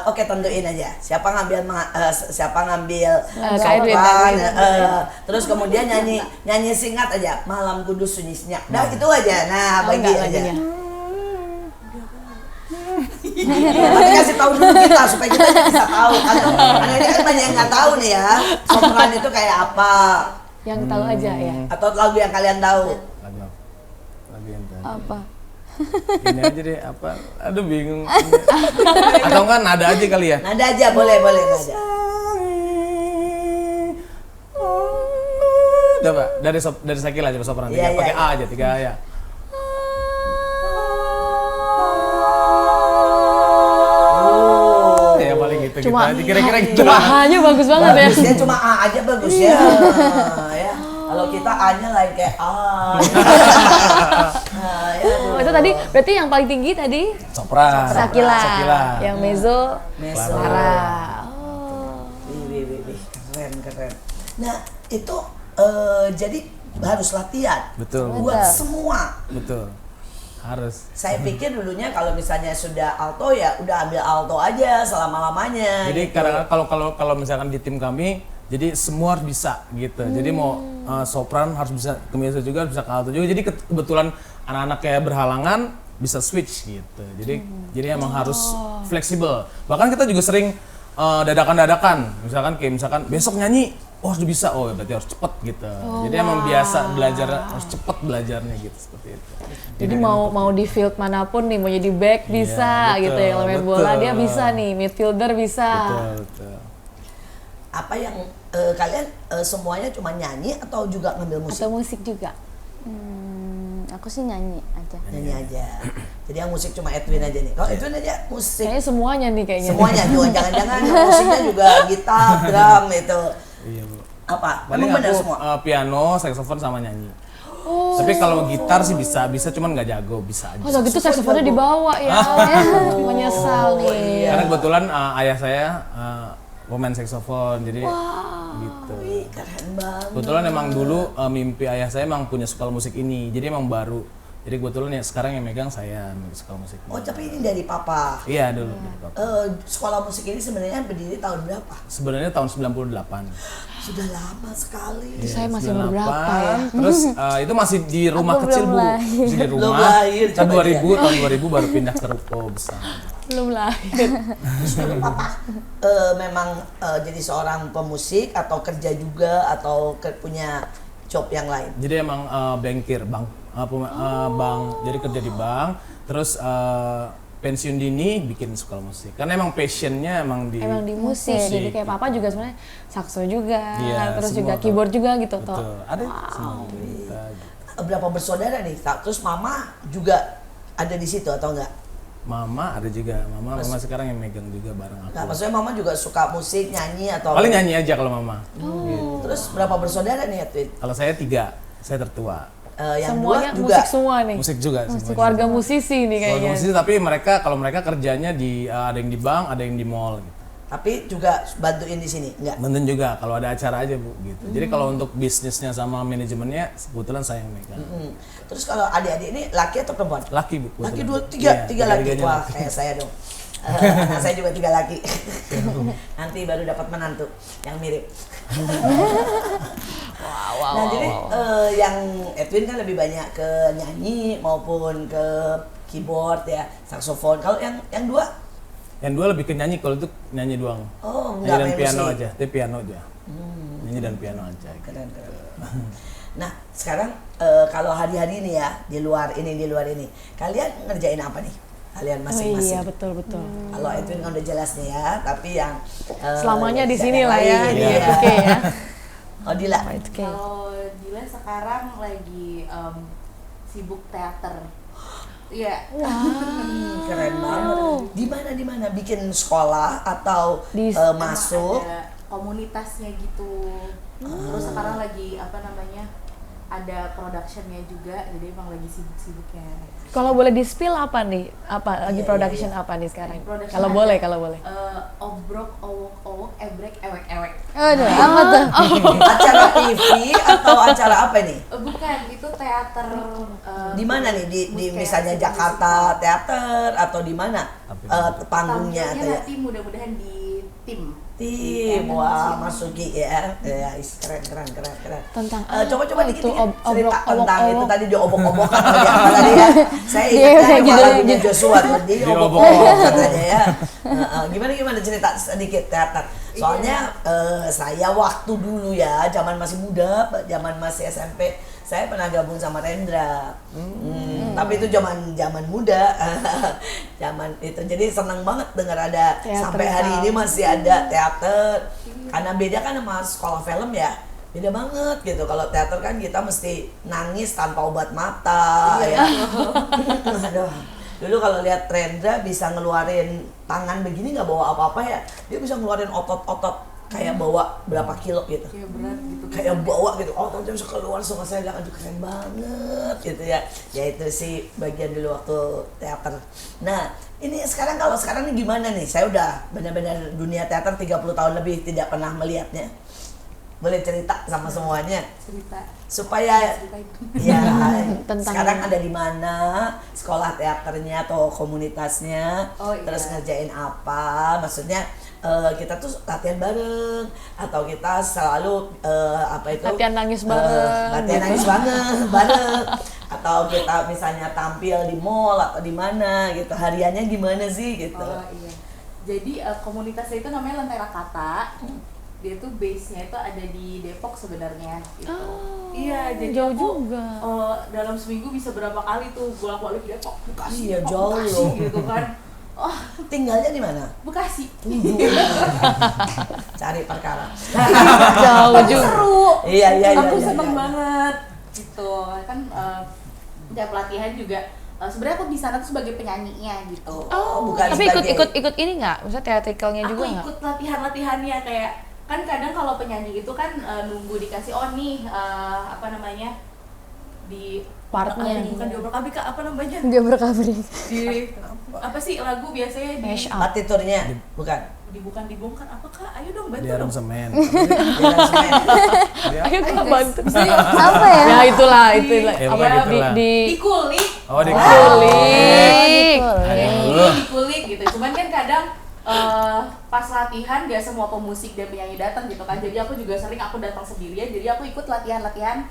Oke, tentuin aja. Siapa ngambil Kak Edwin, sopran, Kak Edwin. terus kemudian nyanyi singkat aja. Malam kudus sunyi senyap. Nah, itu aja. Nah, Tahu bagi nggak aja. lagunya? Tapi kasih tahu dulu kita supaya kita bisa tahu. Karena ini kan banyak yang nggak tahu nih ya. Sopran itu kayak apa? Yang tahu aja ya. Atau lagu yang kalian tahu? Lagu yang tadi. Apa? Gini aja deh, apa? Aduh bingung. Atau enggak nada aja kali ya? Nada aja, boleh nada. Coba dari Sakila aja sopran Iya, 3, iya, pakai iya. A aja 3 ya. Ya paling gitu Cuma gitu. Kira-kira gitu. Cuma hanya bagus banget ya. Bagusnya cuma A aja bagus ya. Ya. Kalau kita A-nya lain kayak A. Nah, ya, Oh, itu tadi berarti yang paling tinggi tadi Sopran. Sakila. Sakila. Yang mezzo Mezzo. Clara. Wih, keren. Nah, itu jadi harus latihan. Betul. Buat semua. Betul. Harus. Saya pikir dulunya kalau misalnya sudah alto ya udah ambil alto aja selama-lamanya. Jadi gitu. kadang-kadang kalau misalkan di tim kami, jadi semua harus bisa gitu. Jadi mau sopran harus bisa, ke mezzo juga harus bisa, ke alto juga. Jadi kebetulan anak-anak kayak berhalangan bisa switch gitu. Jadi emang harus fleksibel. Bahkan kita juga sering dadakan-dadakan. Misalkan besok nyanyi, oh harus bisa, oh berarti harus cepet gitu. Jadi emang biasa belajar, harus cepet belajarnya gitu seperti itu. Jadi mau di field manapun nih, mau jadi back bisa betul, gitu ya. Kalau main bola betul. dia bisa nih, midfielder bisa. Betul. Apa yang kalian semuanya cuma nyanyi atau juga ngambil musik? Atau musik juga. Aku sih nyanyi aja. Nyanyi aja. Jadi yang musik cuma Edwin aja nih. Kalau Edwin aja musik. Kayaknya semuanya nih kayaknya. Semuanya juga jangan-jangan yang musiknya juga gitar, drum itu. Iya, Bu. Apa? Paling Emang benar aku semua. piano, saxophone sama nyanyi. Tapi kalau gitar sih bisa cuman nggak jago, bisa aja. Oh, kalau gitu saksofonnya dibawa ya. Menyesal nih. Karena kebetulan ayah saya pemain saxophone, jadi gitu. Wih, keren banget. Kebetulan emang dulu mimpi ayah saya emang punya sekolah musik ini, jadi emang baru. Jadi kebetulan ya sekarang yang megang saya sekolah musik. Oh, tapi ini dari papa. Iya dulu. dari Papa. Sekolah musik ini sebenarnya berdiri tahun berapa? Sebenarnya tahun 98. Sudah lama sekali. Saya masih 98. berberapa ya? Terus itu masih di rumah Aku kecil, belum Bu. lahir. Masih di Belum rumah. lahir, Tahun coba 2000, tahun 2000 baru pindah ke ruko besar. Belum lahir. Terus dulu papa memang jadi seorang pemusik atau kerja juga atau punya job yang lain? Jadi emang bankir, bank, jadi kerja di bank, terus pensiun dini bikin sekolah musik. Karena emang passionnya emang di musik. Jadi kayak papa juga sebenarnya sakso juga, Iya, terus semua juga kan. keyboard juga gitu toh. betul. Ada semua kita gitu. Berapa bersaudara nih? Terus mama juga ada di situ atau enggak? Mama ada juga, mama sekarang yang megang juga bareng aku. Nah, maksudnya mama juga suka musik, nyanyi atau Paling nyanyi aja kalau mama. Terus berapa bersaudara nih Edwin? Kalau saya 3, saya tertua. Yang Semuanya dua juga musik semua nih. Musik juga semua. Keluarga musisi nih Keluarga kayaknya. musisi, tapi kalau mereka kerjanya di ada yang di bank, ada yang di mall gitu. tapi juga bantuin di sini, enggak? Bantuin juga kalau ada acara aja Bu gitu. Jadi kalau untuk bisnisnya sama manajemennya kebetulan saya yang megang. Terus kalau adik-adik ini laki atau perempuan? Laki Bu. Laki kebetulan. tiga Iya, laki. tiga-tiganya Wah, laki. kayak saya dong. Anak saya juga 3 laki. Nanti baru dapat menantu yang mirip. Nah, jadi yang Edwin kan lebih banyak ke nyanyi maupun ke keyboard ya, saksofon. Kalau yang dua? Yang dua lebih ke nyanyi, kalau itu nyanyi doang. Oh, Nyanyi enggak dan main piano musik. aja, dia piano aja. Nyanyi dan piano aja. Keren. Nah, sekarang kalau hari-hari ini ya, di luar ini, kalian ngerjain apa nih? Kalian Oh masing-masing. iya betul. Kalau Edwin kan udah jelas nih ya, tapi yang Selamanya di yang sini lah ya, lain, di iya. Y2K ya. Oh, Dila. Y2K. Kalau Dila sekarang lagi sibuk teater. Iya. Keren banget. Di mana? Bikin sekolah atau masuk? Ada komunitasnya gitu. Terus sekarang lagi ada productionnya juga, jadi emang lagi sibuk-sibuknya. Kalau boleh di-spill apa nih? Apa lagi Iya, production apa nih sekarang? Production Kalau ada, boleh, kalau boleh. Obrok, owok, ebrek, ewek. Aduh, apa tuh? Acara TV atau acara apa nih? Bukan, itu teater. Di mana nih? Di kayak misalnya musik- Jakarta Teater atau di mana? Panggungnya atau ya? nanti mudah-mudahan di tim. Tim, wah Masuki ya, keren. Tentang Coba apa dikit itu? cerita tentang Obok-obok. itu tadi di obok-obokan tadi apa tadi ya? Saya Iya, ingat kayak gitu. lagunya Joshua tuh di obok-obok katanya ya. Gimana cerita sedikit teater. Soalnya saya waktu dulu ya, zaman masih muda, zaman masih SMP, saya pernah gabung sama Rendra. Tapi itu zaman muda. Zaman itu. Jadi senang banget dengar ada Teater sampai hari ini masih ada teater. Karena beda kan sama sekolah film ya. Beda banget gitu. Kalau teater kan kita mesti nangis tanpa obat mata ya. Aduh. Dulu kalau lihat Rendra bisa ngeluarin tangan begini nggak bawa apa-apa ya. Dia bisa ngeluarin otot-otot kayak bawa berapa kilo gitu. Kayak berat gitu. Kayak bawa gitu, ototnya bisa keluar semua. Saya bilang, aduh keren banget gitu ya. Ya itu sih bagian dulu waktu teater. Nah ini sekarang ini gimana nih? Saya udah benar-benar dunia teater 30 tahun lebih tidak pernah melihatnya. Boleh cerita sama semuanya Cerita supaya itu. ya Tentang- sekarang ada di mana sekolah teaternya atau komunitasnya, Oh, iya. terus ngerjain apa? Maksudnya kita tuh latihan bareng atau kita selalu Latihan nangis bareng. latihan nangis bareng atau kita misalnya tampil di mall atau di mana gitu, hariannya gimana sih gitu. Oh iya. Jadi komunitasnya itu namanya Lentera Kata. Dia tuh base-nya itu ada di Depok sebenarnya gitu. Iya, jadi jauh aku juga. dalam seminggu bisa berapa kali tuh bolak-balik Depok, Bekasi, Iya, Depok, jauh Bekasi loh. gitu kan. Oh, Tinggalnya di mana? Bekasi. Cari perkara. Jauh Tapi juga. seru. Iya. Aku seneng banget gitu kan. Tiap pelatihan juga sebenarnya aku di sana tuh sebagai penyanyinya gitu. Oh, bukan Tapi sebagai- ikut ini nggak? Maksudnya teatrikalnya Aku juga nggak? ikut latihan-latihannya kayak kan kadang kalau penyanyi itu kan nunggu dikasih di Partnya. bukan diobrak abrik apa namanya Dia berkabrik. di apa sih lagu biasanya di Mash up. Partiturnya bukan. bukan dibongkar apa kak, ayo dong bantu Di Arum dong. Semen. Jalan semen. Ayo kak bantu. Apa ya? Ya itulah. Ya, Apa pokoknya di itulah. Dikulik Oh, di kulik. dikulik gitu, cuman kan kadang pas latihan gak semua pemusik dan penyanyi datang gitu kan, jadi aku juga sering aku datang sendirian, jadi aku ikut latihan-latihan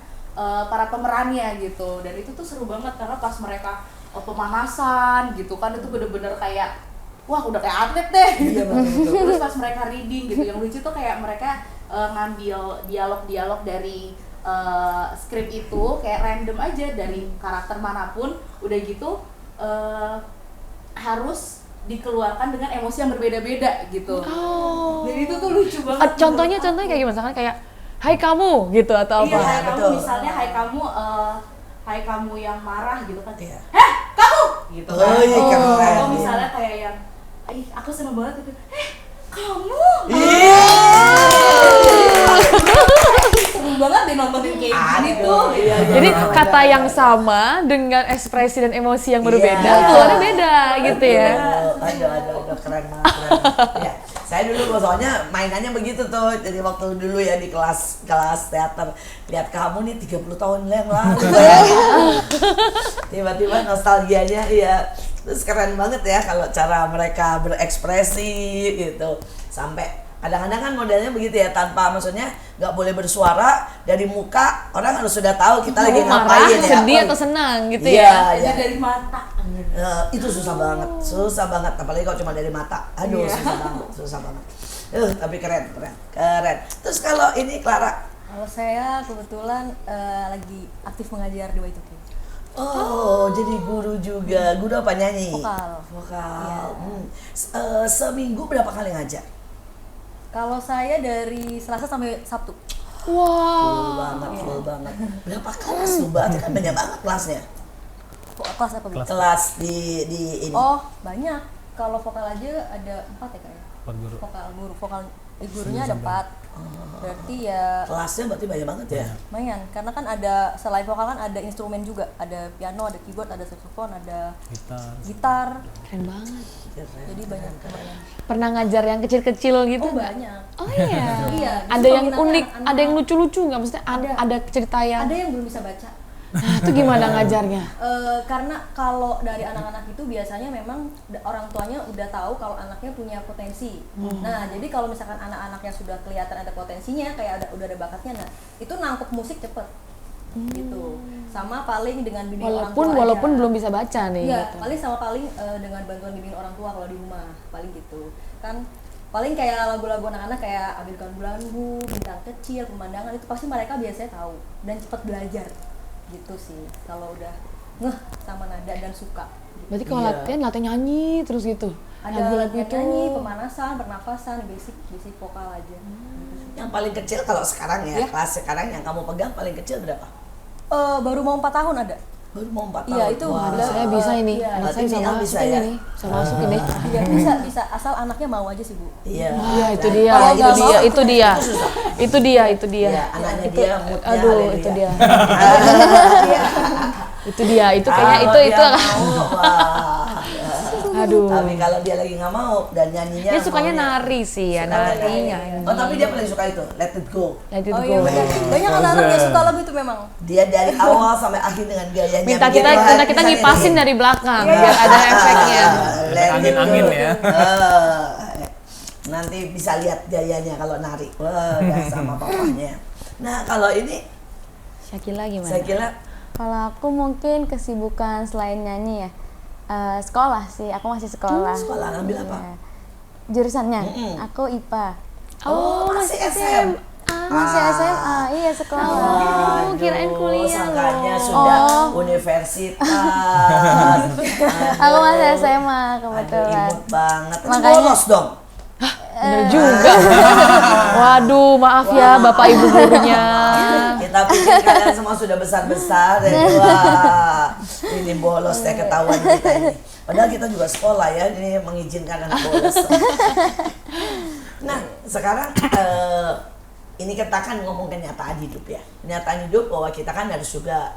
para pemerannya gitu, dan itu tuh seru banget karena pas mereka pemanasan gitu kan, itu bener-bener kayak wah udah kayak atlet deh. Iya, betul. Terus pas mereka reading gitu, yang lucu tuh kayak mereka ngambil dialog-dialog dari skrip itu kayak random aja dari karakter manapun, udah gitu harus dikeluarkan dengan emosi yang berbeda-beda gitu. Oh. Jadi itu tuh lucu banget. Contohnya kayak gimana? Misalkan kayak hai kamu gitu atau Iya, apa? hai kamu betul. misalnya hai kamu yang marah gitu kan. Iya. Kamu gitu kan. Oh, iya, keren. Atau misalnya kayak yang aku seneng banget gitu. Kamu. Seru banget deh nontonin kayak gini tuh. Iya, iya. Jadi kata yang sama dengan ekspresi dan emosi yang berbeda, Iya. keluarnya beda gitu ya. Aduh, keren banget. Ya, saya dulu soalnya mainannya begitu tuh. Jadi waktu dulu ya di kelas teater, lihat kamu nih 30 tahun yang lalu. Tiba-tiba nostalgianya ya. Terus keren banget ya kalau cara mereka berekspresi gitu. Sampai kadang-kadang kan modelnya begitu ya, tanpa maksudnya nggak boleh bersuara, dari muka orang harus sudah tahu kita lagi Marah, ngapain ya. sedih atau senang gitu Iya, ya. iya. Dari mata. Itu susah banget, apalagi kalau cuma dari mata. Aduh, susah banget. Tapi keren. Terus kalau ini Clara, Kalau saya kebetulan lagi aktif mengajar di Y2K. jadi guru juga. Guru apa, nyanyi? Vokal. Seminggu berapa kali ngajar? Kalau saya dari Selasa sampai Sabtu. Wow. Full banget. Berapa kelas tuh? Berarti kan banyak banget kelasnya. Kelas apa Bu? Kelas di ini. Oh, banyak. Kalau vokal aja ada 4 ya Kak ya? 4 guru. Vokal gurunya ada 4. Berarti ya Kelasnya berarti banyak banget ya. lumayan, karena kan ada selain vokal kan ada instrumen juga, ada piano, ada keyboard, ada saxophone, ada gitar. Keren banget. Jadi banyak lumayan. Pernah ngajar yang kecil-kecil gitu Oh, nggak? banyak. Oh iya. Iya, Ada justru yang minatnya unik, anak-anak. ada yang lucu-lucu nggak? Maksudnya ada cerita yang. Ada yang belum bisa baca. Nah, itu gimana ngajarnya? Karena kalau dari anak-anak itu biasanya memang orang tuanya udah tahu kalau anaknya punya potensi. Nah, jadi kalau misalkan anak-anaknya sudah kelihatan ada potensinya, kayak udah ada bakatnya, nah itu nangkep musik cepet. Gitu. Sama paling dengan bimbing orang tua Walaupun aja. belum bisa baca nih. Iya, gitu. paling sama paling dengan bantuan bimbing orang tua kalau di rumah, paling gitu. Kan paling kayak lagu-lagu anak-anak kayak Ambilkan Bulanku, Bintang Kecil, Pemandangan, itu pasti mereka biasanya tahu dan cepat belajar. Gitu sih, kalau udah ngeh sama nada dan suka. Berarti kalau latihan nyanyi terus gitu. Ada Lagu-lagu nyanyi, pemanasan, pernafasan, basic vokal aja. Yang paling kecil kalau sekarang ya, kelas sekarang yang kamu pegang paling kecil berapa? Baru mau 4 tahun ada. Baru mau 4 tahun. Iya, itu Wah. Aduh, saya bisa ini. Iya. Anak saya Berarti bisa Mia masuk bisa ini ya? nih. Bisa masuk ini. Iya, bisa asal anaknya mau aja sih, Bu. Iya. Iya, itu dia. Kalau Itu nggak dia. mau, Itu dia. Itu dia. Itu dia. Iya, anaknya dia moodnya Aduh, haleluya. itu dia. Itu dia. Itu kayaknya Kalau itu. dia mau, wah. Aduh. Tapi kalau dia lagi nggak mau dan nyanyinya Dia sukanya maunya- nari sih ya, Sukanya nari, nyanyi. Oh, tapi dia paling suka itu, Let It Go. Let it Oh go. iya, benar. Banyak anak-anak yang suka lagu itu memang. Dia dari awal sampai akhir dengan gayanya. Minta begitu. kita Misalnya ngipasin nih, dari belakang biar ada efeknya. Let It Angin-angin Go. ya. Nanti bisa lihat gayanya kalau nari. Wah, udah sama papanya. Nah, kalau ini Syakila gimana? saya kira Kalau aku mungkin kesibukan selain nyanyi ya, sekolah sih. Aku masih sekolah. sekolah ngambil apa? Iya. Jurusannya, Mm-mm. aku IPA. Oh, masih SM. Masih SMA, iya sekolah. Aduh, kirain kuliah sangkanya loh. sudah Oh. universitas. Aku masih SMA Aduh, kebetulan. imut banget. Terus Makanya- bolos dong. Bener juga. Waduh, maaf ya Bapak Ibu gurunya. Kita pikir kalian semua sudah besar-besar dan wah, ini bolos ya ketahuan kita ini. Padahal kita juga sekolah ya, ini mengizinkan anak bolos. Nah, sekarang ini kita kan ngomong kenyataan hidup ya. Kenyataan hidup bahwa kita kan harus juga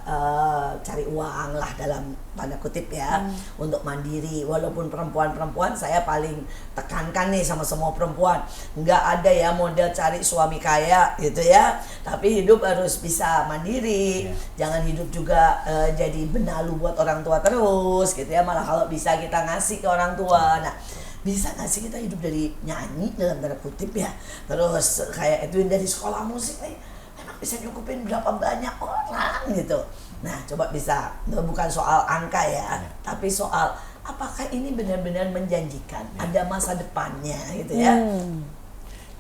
cari uang lah dalam tanda kutip ya, untuk mandiri. Walaupun perempuan-perempuan saya paling tekankan nih sama semua perempuan, nggak ada ya model cari suami kaya gitu ya. Tapi hidup harus bisa mandiri. Jangan hidup juga jadi benalu buat orang tua terus gitu ya. Malah kalau bisa kita ngasih ke orang tua. Nah, bisa nggak sih kita hidup dari nyanyi dalam tanda kutip ya, terus kayak Edwin dari sekolah musik nih emang bisa nyukupin berapa banyak orang gitu. Nah, coba bisa, bukan soal angka ya, tapi soal apakah ini benar-benar menjanjikan, ada masa depannya gitu ya.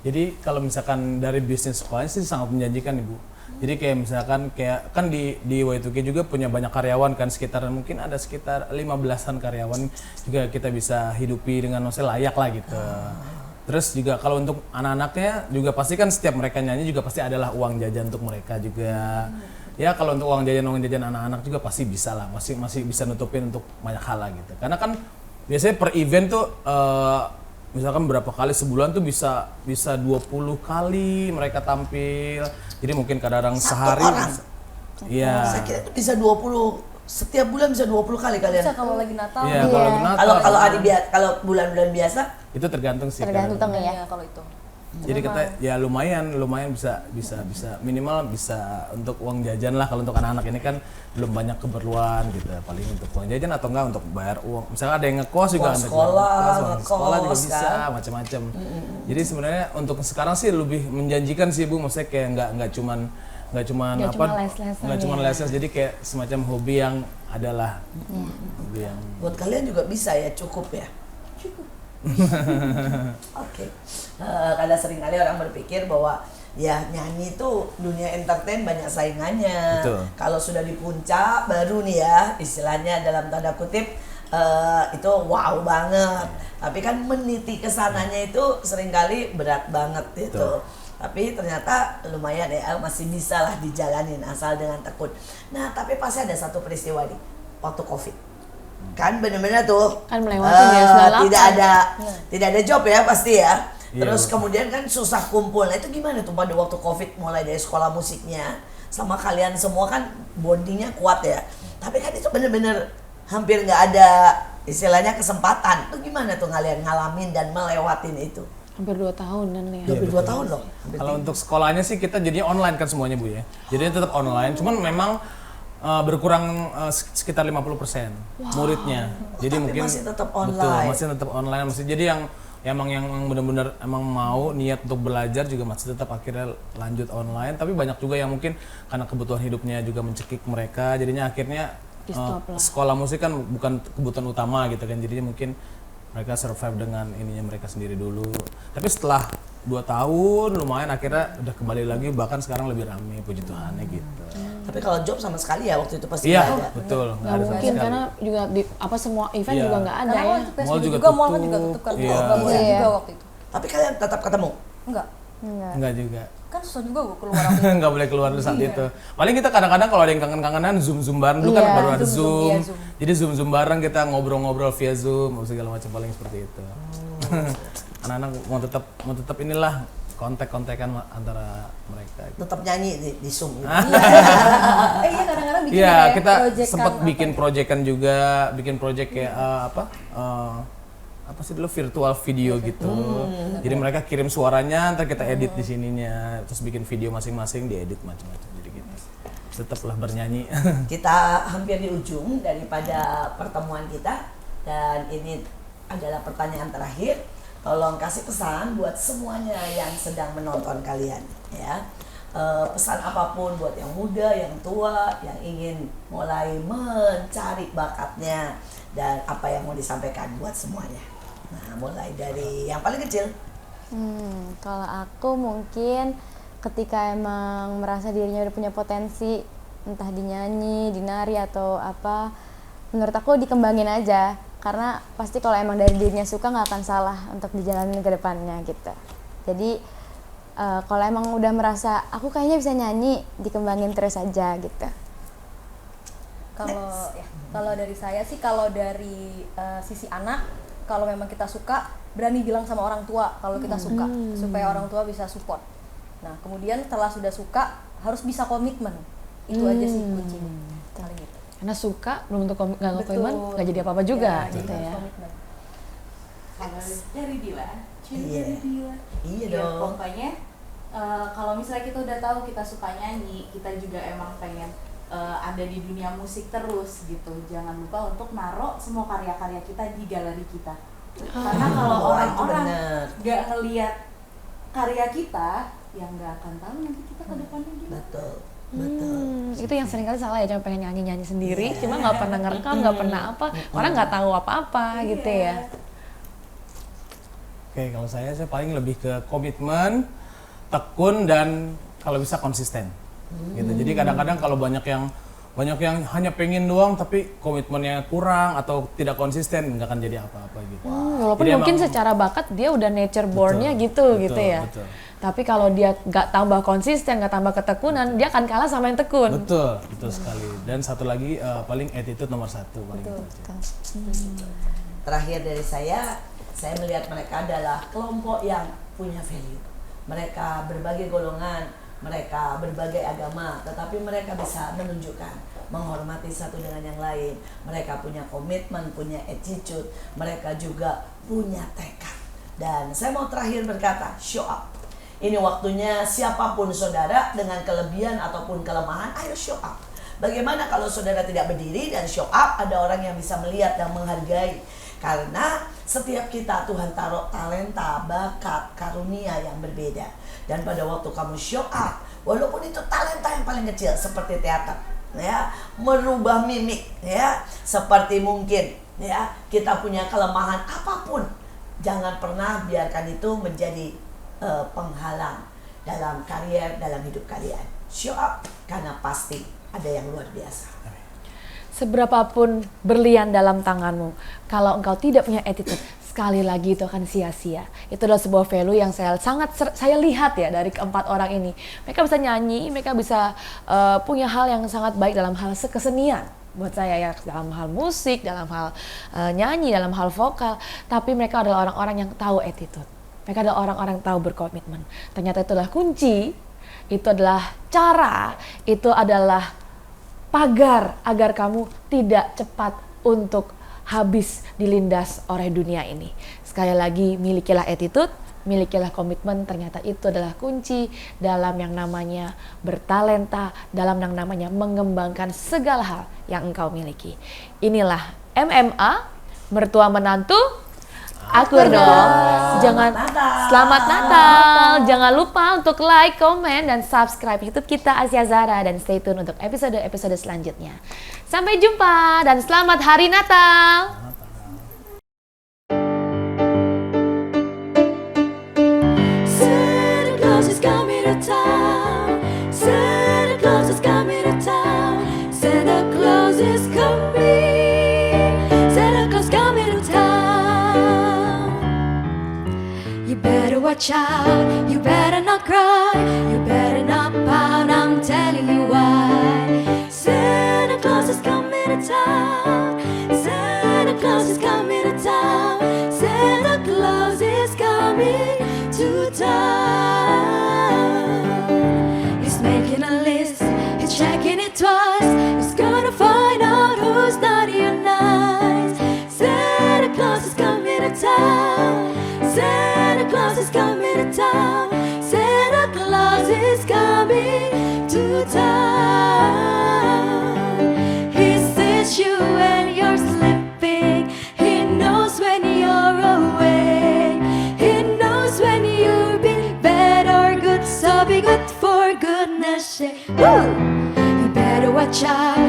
Jadi kalau misalkan dari bisnis sekolahnya sih sangat menjanjikan Ibu. Jadi kayak misalkan kayak kan di Y2K juga punya banyak karyawan kan, sekitar mungkin ada sekitar 15-an karyawan juga kita bisa hidupi dengan maksudnya layak lah gitu. Terus juga kalau untuk anak-anaknya juga pasti kan setiap mereka nyanyi juga pasti adalah uang jajan untuk mereka juga. Ya kalau untuk uang jajan anak-anak juga pasti bisa lah, masih bisa nutupin untuk banyak hal lah gitu. Karena kan biasanya per event tuh misalkan berapa kali sebulan tuh bisa 20 kali mereka tampil. Jadi mungkin kadang-kadang sehari. Iya. Saya kira itu bisa 20, setiap bulan bisa 20 kali kalian. Bisa kalau lagi Natal. Iya, kalau lagi Natal. Kalau bulan-bulan biasa itu tergantung sih. Tergantung kadang. ya. Iya, kalau itu. Jadi kita ya lumayan bisa minimal bisa untuk uang jajan lah. Kalau untuk anak-anak ini kan belum banyak keperluan gitu, paling untuk uang jajan atau enggak untuk bayar uang. Misalnya ada yang ngekos juga, uang sekolah juga kan? bisa macam-macam. Jadi sebenarnya untuk sekarang sih lebih menjanjikan sih Bu, maksudnya kayak nggak cuma les-lesan, jadi kayak semacam hobi yang adalah hobi yang buat kalian juga bisa ya, cukup ya. Oke. Karena sering kali orang berpikir bahwa ya nyanyi itu dunia entertain banyak saingannya. Betul. Kalau sudah di puncak baru nih ya istilahnya dalam tanda kutip itu wow banget. Tapi kan meniti kesananya itu seringkali berat banget gitu. Betul. Tapi ternyata lumayan ya, masih bisa lah dijalanin asal dengan tekun. Nah tapi pasti ada satu peristiwa nih waktu COVID. Kan bener-bener tuh Kan melewati ya, 98. tidak ada job ya pasti ya. Iya, Terus betul. kemudian kan susah kumpul. Nah itu gimana tuh pada waktu COVID, mulai dari sekolah musiknya sama kalian semua kan bondingnya kuat ya. Tapi kan itu bener-bener hampir nggak ada istilahnya kesempatan. Itu gimana tuh kalian ngalamin dan melewatin itu? Hampir 2 tahunan ya. Hampir 2 tahun loh. Kalau untuk sekolahnya sih kita jadinya online kan semuanya Bu ya. Jadi tetap online, cuman memang berkurang sekitar 50% muridnya. Jadi Tapi mungkin masih tetap betul, online. masih tetap online. Jadi yang benar-benar emang mau niat untuk belajar juga masih tetap akhirnya lanjut online. Tapi banyak juga yang mungkin karena kebutuhan hidupnya juga mencekik mereka, jadinya akhirnya Di-stop lah. sekolah musik kan bukan kebutuhan utama gitu kan. Jadinya mungkin mereka survive dengan ininya mereka sendiri dulu. Tapi setelah 2 tahun lumayan akhirnya udah kembali lagi, bahkan sekarang lebih rame, puji Tuhannya gitu. Tapi kalau job sama sekali ya waktu itu pasti Iya, nggak ada. betul. Nggak Nggak ada sama mungkin sekali. karena juga semua event Iya. juga nggak ada Karena ya. waktu PSBB Mall juga juga, mall kan tutup. juga tutup kan. Iya. Nggak boleh Iya. juga waktu itu. Tapi kalian tetap ketemu. Enggak. Enggak. Enggak juga. Kan susah juga gue keluar waktu itu. Nggak boleh keluar di saat itu. Paling kita kadang-kadang kalau ada yang kangen-kangenan zoom bareng dulu kan, Iya, baru ada Zoom, Zoom. iya, Zoom. Jadi zoom bareng kita ngobrol-ngobrol via Zoom segala macam, paling seperti itu. Anak-anak mau tetap inilah kontak-kontakan antara mereka. Gitu. Tetap nyanyi di Zoom gitu. Iya kadang-kadang bikin Iya, kayak kita project sempat kan, bikin proyekan juga, bikin project kayak apa sih dulu, virtual video gitu. Jadi mereka kirim suaranya, ntar kita edit di sininya, terus bikin video masing-masing, diedit macam-macam. Jadi gitu. Tetaplah bernyanyi. Kita hampir di ujung daripada pertemuan kita dan ini adalah pertanyaan terakhir. Tolong kasih pesan buat semuanya yang sedang menonton kalian ya. Pesan apapun buat yang muda, yang tua, yang ingin mulai mencari bakatnya dan apa yang mau disampaikan buat semuanya. Nah, mulai dari yang paling kecil. Kalau aku mungkin ketika emang merasa dirinya udah punya potensi, entah di nyanyi, di nari atau apa, menurut aku dikembangin aja. Karena pasti kalau emang dari dirinya suka nggak akan salah untuk dijalanin ke depannya gitu. Jadi kalau emang udah merasa aku kayaknya bisa nyanyi, dikembangin terus aja gitu. Kalau dari saya sih, kalau dari sisi anak, kalau memang kita suka, berani bilang sama orang tua kalau kita suka, supaya orang tua bisa support. Nah kemudian setelah sudah suka, harus bisa komitmen. Itu aja sih kuncinya. Paling itu. Karena suka belum tentu nggak komitmen, Betul. nggak jadi apa-apa juga Ya, gitu harus ya. komitmen. Kalau dari Dila, Iya. dari Dila. Iya Ya, dong. pokoknya kalau misalnya kita udah tahu kita suka nyanyi, kita juga emang pengen ada di dunia musik terus gitu. Jangan lupa untuk naruh semua karya-karya kita di galeri kita. Karena kalau Oh, itu orang-orang bener. nggak ngeliat karya kita, ya nggak akan tahu nanti kita ke depannya gimana. Betul. Betul. Itu yang sering kali salah ya, cuma pengen nyanyi sendiri, cuma nggak pernah ngerekam, nggak pernah apa, orang nggak tahu apa-apa gitu ya. Oke, kalau saya paling lebih ke komitmen, tekun, dan kalau bisa konsisten. Gitu. Jadi kadang-kadang kalau banyak yang hanya pengen doang tapi komitmennya kurang atau tidak konsisten, nggak akan jadi apa-apa gitu. Walaupun Jadi mungkin emang- secara bakat dia udah nature born-nya gitu ya. Betul. Tapi kalau dia nggak tambah konsisten, nggak tambah ketekunan, dia akan kalah sama yang tekun. Betul sekali. Dan satu lagi paling attitude nomor 1 paling itu. Terakhir dari saya melihat mereka adalah kelompok yang punya value. Mereka berbagai golongan, mereka berbagai agama, tetapi mereka bisa menunjukkan, menghormati satu dengan yang lain. Mereka punya komitmen, punya attitude, mereka juga punya tekad. Dan saya mau terakhir berkata, show up. Ini waktunya siapapun saudara dengan kelebihan ataupun kelemahan, ayo show up. Bagaimana kalau saudara tidak berdiri dan show up, ada orang yang bisa melihat dan menghargai. Karena setiap kita Tuhan taruh talenta, bakat, karunia yang berbeda. Dan pada waktu kamu show up, walaupun itu talenta yang paling kecil seperti teater, ya, merubah mimik, ya, seperti mungkin, ya, kita punya kelemahan apapun, jangan pernah biarkan itu menjadi penghalang dalam karier, dalam hidup kalian. Show up karena pasti ada yang luar biasa. Seberapapun berlian dalam tanganmu, kalau engkau tidak punya attitude, sekali lagi itu akan sia-sia. Itu adalah sebuah value yang saya lihat ya dari keempat orang ini. Mereka bisa nyanyi, mereka bisa punya hal yang sangat baik dalam hal kesenian. Buat saya ya, dalam hal musik, dalam hal nyanyi, dalam hal vokal. Tapi mereka adalah orang-orang yang tahu attitude. Mereka adalah orang-orang yang tahu berkomitmen. Ternyata itu adalah kunci, itu adalah cara, itu adalah pagar agar kamu tidak cepat untuk habis dilindas oleh dunia ini. Sekali lagi, milikilah attitude, milikilah komitmen. Ternyata itu adalah kunci dalam yang namanya bertalenta, dalam yang namanya mengembangkan segala hal yang engkau miliki. Inilah MMA, mertua menantu. Akur dong. Selamat Natal. Jangan lupa untuk like, komen, dan subscribe YouTube kita Asia Zara dan stay tune untuk episode-episode selanjutnya. Sampai jumpa dan selamat Hari Natal. Santa Claus is coming to town. Santa Claus is coming to town. Santa Claus is coming. Santa Claus coming to town. You better watch out. You better not cry. You better not pout. I'm telling you why. Santa Claus is coming to town. Santa Claus is coming to town. Santa Claus is coming to town. He's making a list, he's checking it twice. He's gonna find out who's naughty or nice. Santa Claus is coming to town. Santa Claus is coming to town. Santa Claus is coming to town. He sees you when you're sleeping. He knows when you're awake. He knows when you've been bad or good. So be good for goodness sake. Woo! You better watch out.